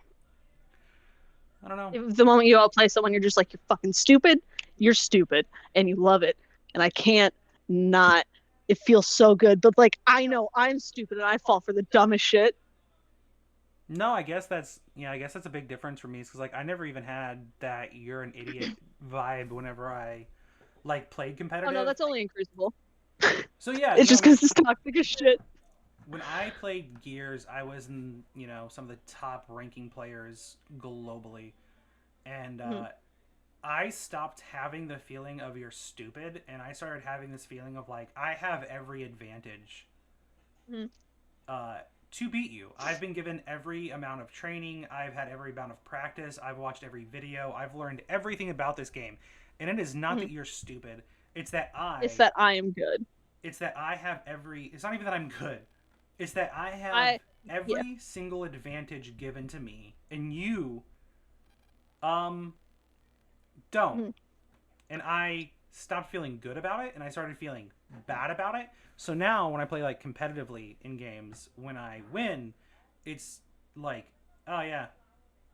I don't know. If the moment you outplay someone, you're just like, you're fucking stupid. You're stupid. And you love it. And I can't not. It feels so good. But, like, I know I'm stupid and I fall for the dumbest shit. No, I guess that's a big difference for me. Because, like, I never even had that you're an idiot vibe whenever I, like, played competitive. Oh, no, that's only in Crucible. So, yeah. It's just because it's toxic as shit. when I played Gears, I was in, some of the top ranking players globally. And Mhm. I stopped having the feeling of you're stupid, and I started having this feeling of like, I have every advantage Mhm. uh, to beat you. I've been given every amount of training, I've had every amount of practice, I've watched every video, I've learned everything about this game. And it is not that Mhm. you're stupid, it's that It's I that I am good. it's that I have every. It's not even that I'm good. It's that I have I yeah. every single advantage given to me, and you, um, don't. Mhm. And I stopped feeling good about it, and I started feeling bad about it. So now, when I play like competitively in games, when I win, it's like, oh yeah,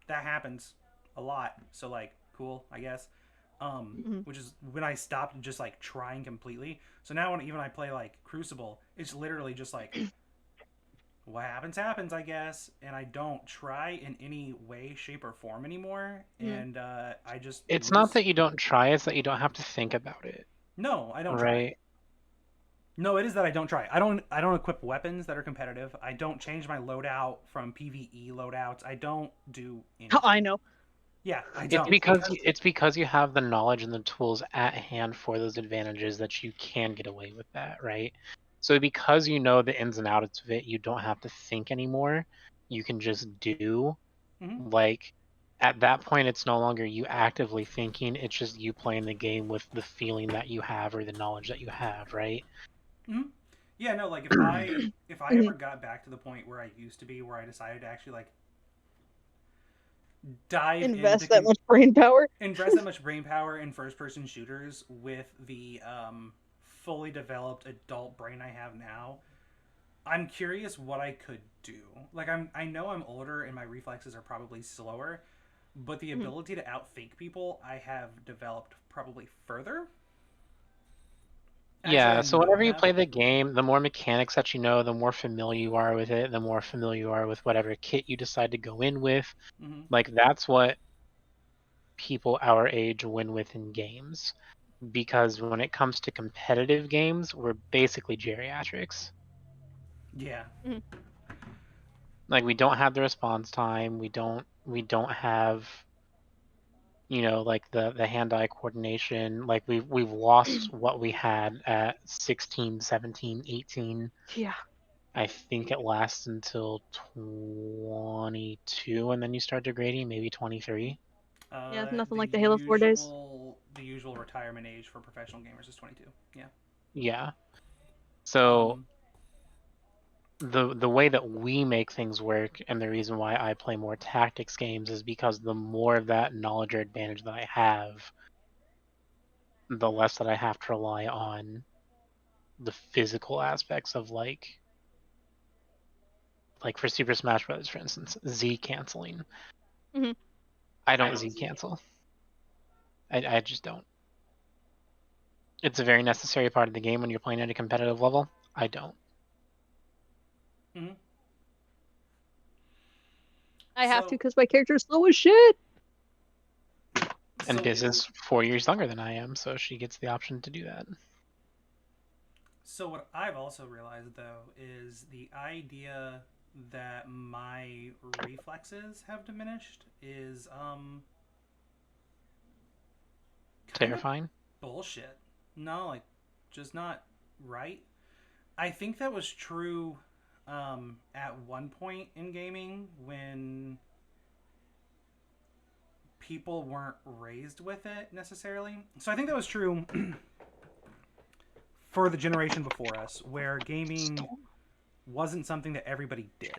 that happens a lot. So like, cool, I guess. Mhm. Which is when I stopped just like trying completely. So now when even I play like Crucible, it's literally just like what happens happens, I guess, and I don't try in any way, shape, or form anymore, Mhm. and I just It's not lose. that you don't try, it's that you don't have to think about it, No, I don't try. right? No, it is that I don't try. I don't equip weapons that are competitive. I don't change my loadout from PvE loadouts. I don't do I anything. know. Yeah, I It's don't. because it's because you have the knowledge and the tools at hand for those advantages that you can get away with that, right? So because you know the ins and outs of it, you don't have to think anymore. You can just do. Hmm. Like at that point, it's no longer you actively thinking, it's just you playing the game with the feeling that you have or the knowledge that you have, right? Hmm. Yeah, no, like if I ever Mhm. got back to the point where I used to be, where I decided to actually like dive into Invest that much brain power. invest that much brain power in first person shooters with the fully developed adult brain I have now, I'm curious what I could do. Like I know I'm older and my reflexes are probably slower, but the Mhm. ability to outthink people I have developed probably further. Actually, Yeah, I so know I whenever you have. play the game, the more mechanics that you know, the more familiar you are with it, the more familiar you are with whatever kit you decide to go in with. Hmm. Like that's what people our age win with in games. Because when it comes to competitive games, we're basically geriatrics. Yeah. Mhm. Like we don't have the response time, we don't have like the hand-eye coordination. Like we've lost what we had at 16, 17, 18. Yeah. I think it lasts until 22 and then you start degrading, maybe 23. Yeah. Uh, Nothing the like the Halo 4 days. usual the usual retirement age for professional gamers is 22. Yeah. Yeah. So Um. the way that we make things work and the reason why I play more tactics games is because the more of that knowledge or advantage that I have, the less that I have to rely on the physical aspects of like for Super Smash Bros. For instance, Z canceling. Mhm. I don't Z cancel. I just don't. It's a very necessary part of the game when you're playing at a competitive level. I don't. Mhm. I have to So because my character is slow as shit. And so Biz is 4 years younger than I am, so she gets the option to do that. So what I've also realized though is the idea that my reflexes have diminished is kind of Terrifying. bullshit. No, like just not right. I think that was true at one point in gaming when people weren't raised with it necessarily. So I think that was true for the generation before us where gaming Storm. wasn't something that everybody did.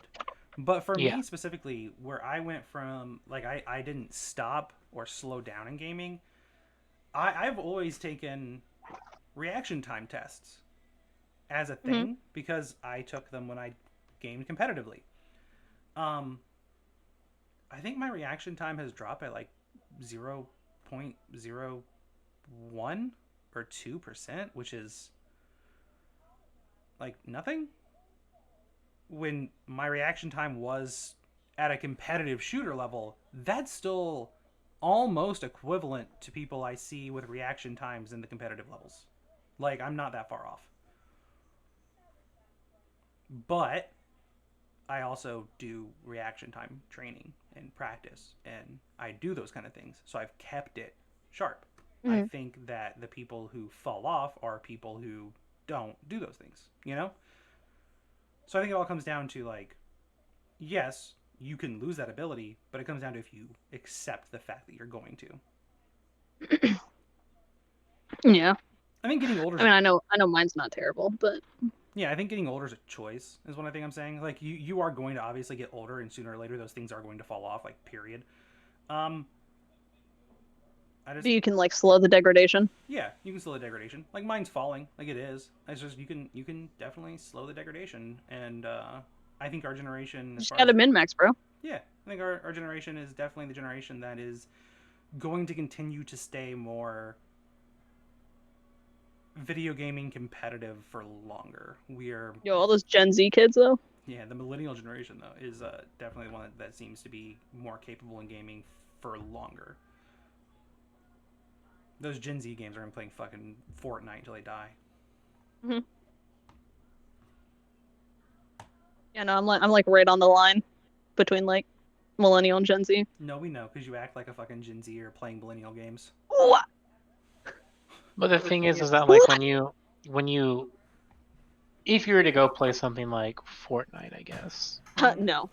But for Yeah. me specifically, where I went from, like, I didn't stop or slow down in gaming, I've always taken reaction time tests as a Mhm. thing because I took them when I gamed competitively. Um, I think my reaction time has dropped by like 0.01 or 2%, which is like nothing. When my reaction time was at a competitive shooter level, that's still almost equivalent to people I see with reaction times in the competitive levels. Like, I'm not that far off. But I also do reaction time training and practice, and I do those kind of things. So I've kept it sharp. I Mhm. think that the people who fall off are people who don't do those things, you know? So I think it all comes down to like, yes, you can lose that ability, but it comes down to if you accept the fact that you're going to. Yeah. I think getting older I is a mean, I know mine's not terrible, but yeah, I think getting older is a choice, is what I think I'm saying. Like you are going to obviously get older, and sooner or later those things are going to fall off. Like period. Um, I just you can like slow the degradation. yeah, you can slow the degradation. Like mine's falling, like it is. It's just you can definitely slow the degradation, and I think our generation, You as just far got as to min max, bro. yeah, I think our generation is definitely the generation that is going to continue to stay more video gaming competitive for longer. We are Yo, all those Gen Z kids though. yeah, the millennial generation though is definitely one that seems to be more capable in gaming for longer. Those Gen Z games are gonna be playing fucking Fortnite until they die. Hmm. Yeah, no, I'm like right on the line between like millennial and Gen Z. No, we know because you act like a fucking Gen Z or playing millennial games. What? But the thing is that like when you if you were to go play something like Fortnite, I guess No.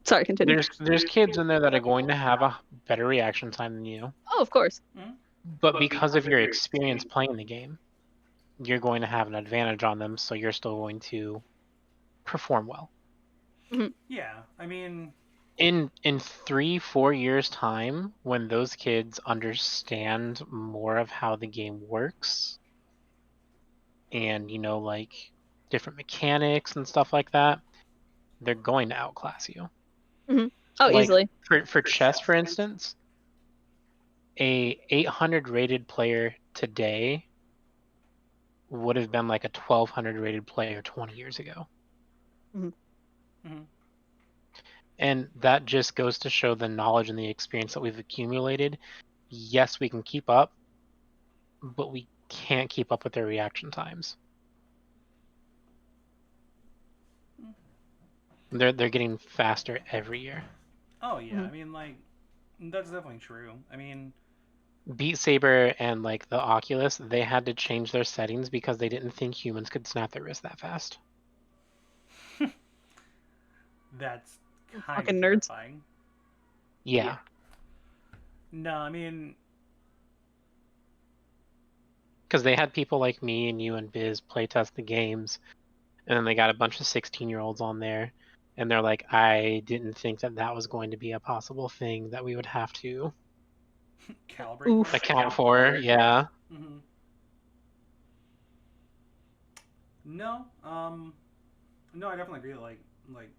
Sorry, continue. there's kids in there that are going to have a better reaction time than you, Oh, of course. Mm-hmm. but because of your experience playing the game, you're going to have an advantage on them, so you're still going to perform well. Yeah, I mean, In 3-4 years time, when those kids understand more of how the game works and like different mechanics and stuff like that, they're going to outclass you. Oh, Like easily. for chess, for instance, a 800 rated player today would have been like a 1200 rated player 20 years ago. mm-hmm. And that just goes to show the knowledge and the experience that we've accumulated. Yes, we can keep up, but we can't keep up with their reaction times. They're getting faster every year. Oh yeah, I mean like that's definitely true. I mean, Beat Saber and like the Oculus, they had to change their settings because they didn't think humans could snap their wrist that fast. that's kind of Fucking nerds. terrifying. Yeah. No, I mean, Because they had people like me and you and Biz playtest the games, and then they got a bunch of 16-year-olds on there, and they're like, I didn't think that that was going to be a possible thing that we would have to calibrate Oof. for. account for. Yeah. Mm-hmm. No, no, I definitely agree. Like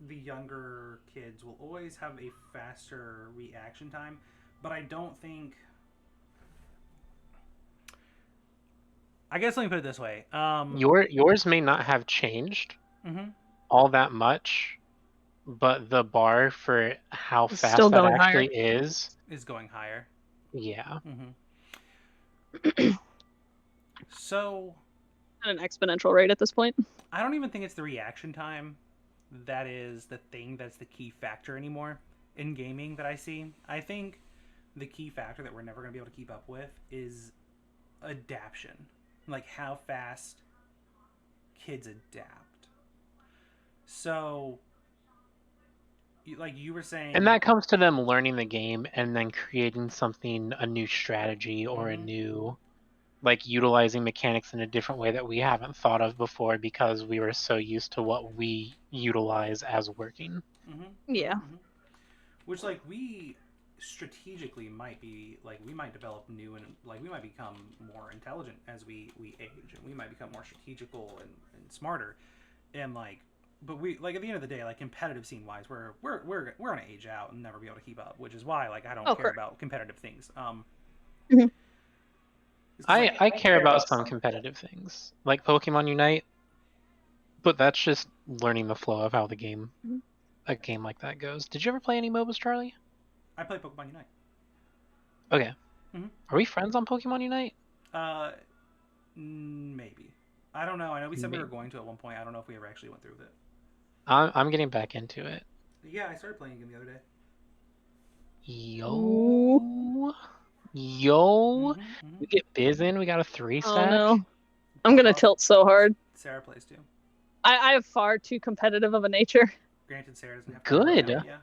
the younger kids will always have a faster reaction time, but I don't think. I guess let me put it this way. Yours may not have changed Mm-hmm. all that much, but the bar for how It's fast still that going higher. actually is, Is going higher. yeah. Mm-hmm. So At an exponential rate at this point. I don't even think it's the reaction time that is the thing that's the key factor anymore in gaming that I see. I think the key factor that we're never going to be able to keep up with is adaptation. Like how fast kids adapt. So, like you were saying. And that comes to them learning the game and then creating something, a new strategy or a Mhm. new, like utilizing mechanics in a different way that we haven't thought of before because we were so used to what we utilize as working. Yeah. Which, like, we strategically might be, like, we might develop new and, like, we might become more intelligent as we age and we might become more strategical and smarter. And, like, but we like at the end of the day, like competitive scene wise, we're gonna age out and never be able to keep up, which is why like I don't care correct. about competitive things. Mhm. I care about some competitive things, like Pokemon Unite, but that's just learning the flow of how the game, Mhm. a game like that goes. Did you ever play any MOBAs, Charlie? I play Pokemon Unite. Okay. Mhm. Are we friends on Pokemon Unite? Maybe. I don't know. I know we said we were Maybe. going to at one point. I don't know if we ever actually went through with it. I'm getting back into it. Yeah, I started playing again the other day. Ooh. Yo, Mm-hmm. we get Biz in. We got a 3 Oh stack. no. I'm gonna tilt so hard. Sarah plays too. I have far too competitive of a nature. Granted, Sarah doesn't have to Good. work out, yeah.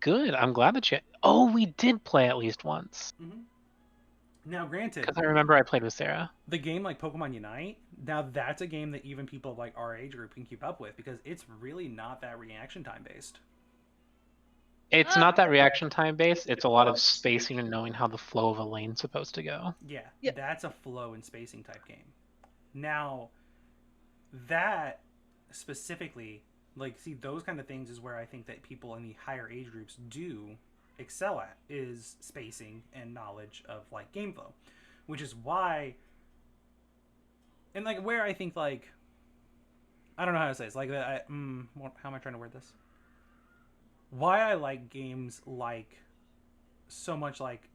Good. I'm glad that you. Oh, we did play at least once. Mm-hmm. Now, granted, Because I remember I played with Sarah. the game like Pokemon Unite, now that's a game that even people of like our age group can keep up with because it's really not that reaction time based. It's not that reaction time based. It's a lot of spacing and knowing how the flow of a lane's supposed to go. Yeah, Yeah. that's a flow and spacing type game. Now, that specifically, like, see, those kind of things is where I think that people in the higher age groups do excel at is spacing and knowledge of like game flow, which is why, and like where I think like, I don't know how to say this. Like, how am I trying to word this? Why I like games like so much, like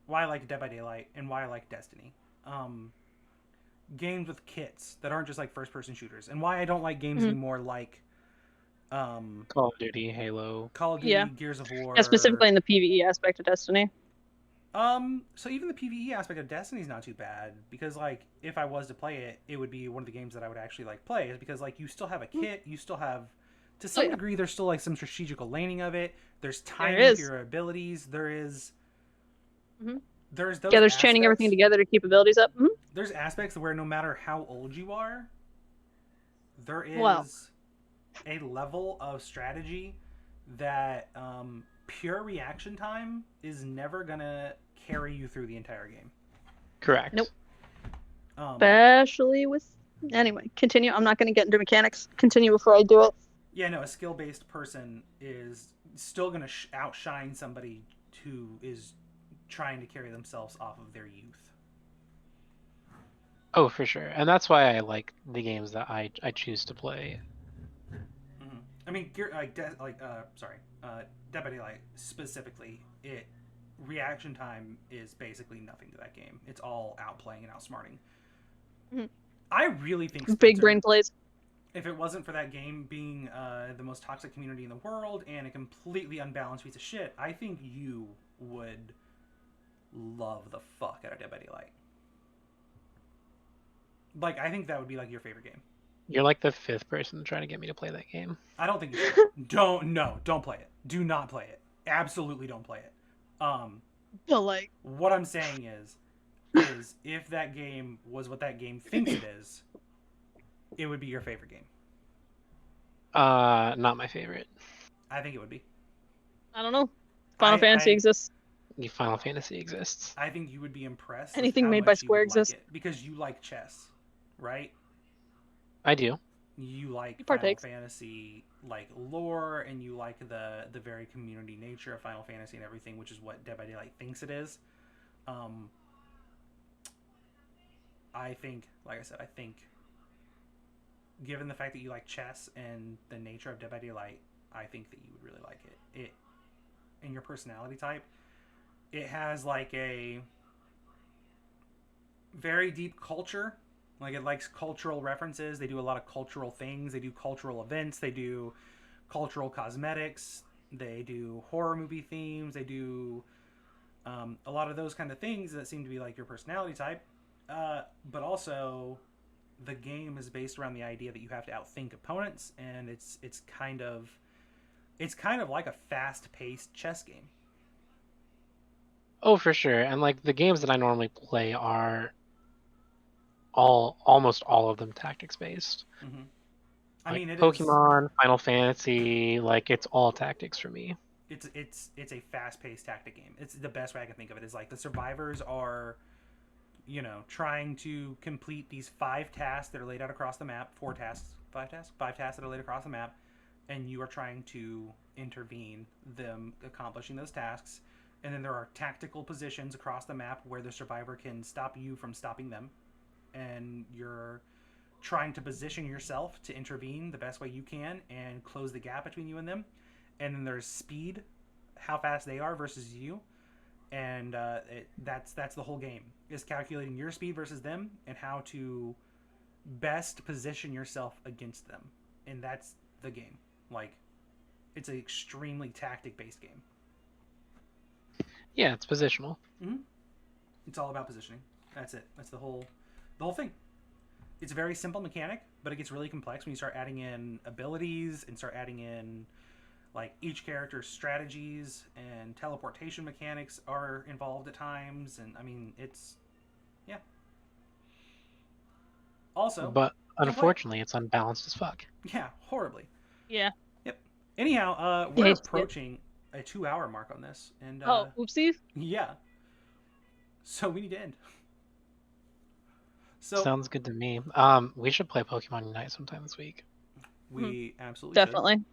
why I like Dead by Daylight and why I like Destiny. Games with kits that aren't just like first person shooters, and why I don't like games anymore like Call of Duty, Halo. Call of Duty, Yeah. Gears of War. Yeah, specifically in the PvE aspect of Destiny. So even the PvE aspect of Destiny is not too bad because like if I was to play it, it would be one of the games that I would actually like play, is because like you still have a kit, you still have to some degree there's still like some strategical laning of it. There's timing with your abilities. There is there's those there's chaining everything together to keep abilities up. There's aspects where no matter how old you are, there is a level of strategy that pure reaction time is never gonna carry you through the entire game. Correct. Nope. Especially with... Anyway, continue. I'm not going to get into mechanics. Continue before I do it. Yeah, no, a skill-based person is still gonna outshine somebody who is trying to carry themselves off of their youth. Oh, for sure. And that's why I like the games that I choose to play. Mm-hmm. I mean, Dead by Daylight specifically, reaction time is basically nothing to that game. It's all outplaying and outsmarting. Mm-hmm. I really think Spencer, big brain plays. If it wasn't for that game being the most toxic community in the world and a completely unbalanced piece of shit, I think you would love the fuck out of Dead by Daylight. Like, I think that would be like your favorite game. You're like the 5th person trying to get me to play that game. I don't think you should. Don't play it. Do not play it. Absolutely don't play it. But like, what I'm saying is if that game was what that game thinks it is, it would be your favorite game. Not my favorite. I think it would be. I don't know. Final Fantasy exists. Final Fantasy exists. I think you would be impressed. Anything made by Square exists. Like because you like chess, right? I do. You like Final Fantasy like lore, and you like the very community nature of Final Fantasy and everything, which is what Dead by Daylight thinks it is. I think, like I said, given the fact that you like chess and the nature of Dead by Daylight, I think that you would really like it. And your personality type, it has like a very deep culture. Like, it likes cultural references. They do a lot of cultural things. They do cultural events. They do cultural cosmetics. They do horror movie themes. They do a lot of those kind of things that seem to be like your personality type. But also, the game is based around the idea that you have to outthink opponents, and it's kind of like a fast-paced chess game. Oh, for sure. And like the games that I normally play are almost all of them tactics based. Mm-hmm. I mean, it Pokemon, is... Final Fantasy, like it's all tactics for me. It's a fast-paced tactic game. It's the best way I can think of it. Is like the survivors are, trying to complete these 5 tasks that are laid out across the map. 5 tasks that are laid across the map, and you are trying to intervene them accomplishing those tasks. And then there are tactical positions across the map where the survivor can stop you from stopping them, and you're trying to position yourself to intervene the best way you can and close the gap between you and them. And then there's speed, how fast they are versus you, and that's the whole game, is calculating your speed versus them and how to best position yourself against them, and that's the game. Like, it's an extremely tactic-based game. Yeah, it's positional. It's all about positioning. That's it. That's the whole thing. It's a very simple mechanic, but it gets really complex when you start adding in abilities and start adding in like each character's strategies, and teleportation mechanics are involved at times, and I mean it's also But don't play it. unfortunately, it's unbalanced as fuck. Yeah, horribly. Yeah. Yep. Anyhow, we're Yes, yep. approaching a 2-hour mark on this, and Oh, oopsies. yeah, so we need to end. So Sounds good to me. We should play Pokemon Unite sometime this week. we absolutely Definitely. should.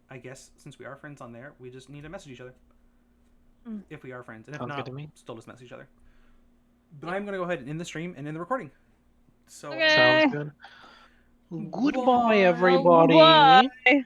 I guess since we are friends on there, we just need to message each other. If we are friends, and if Sounds not, good to me. still just message each other. But I'm gonna go ahead and end the stream and end the recording. So Okay. Sounds good. Goodbye, everybody. Bye.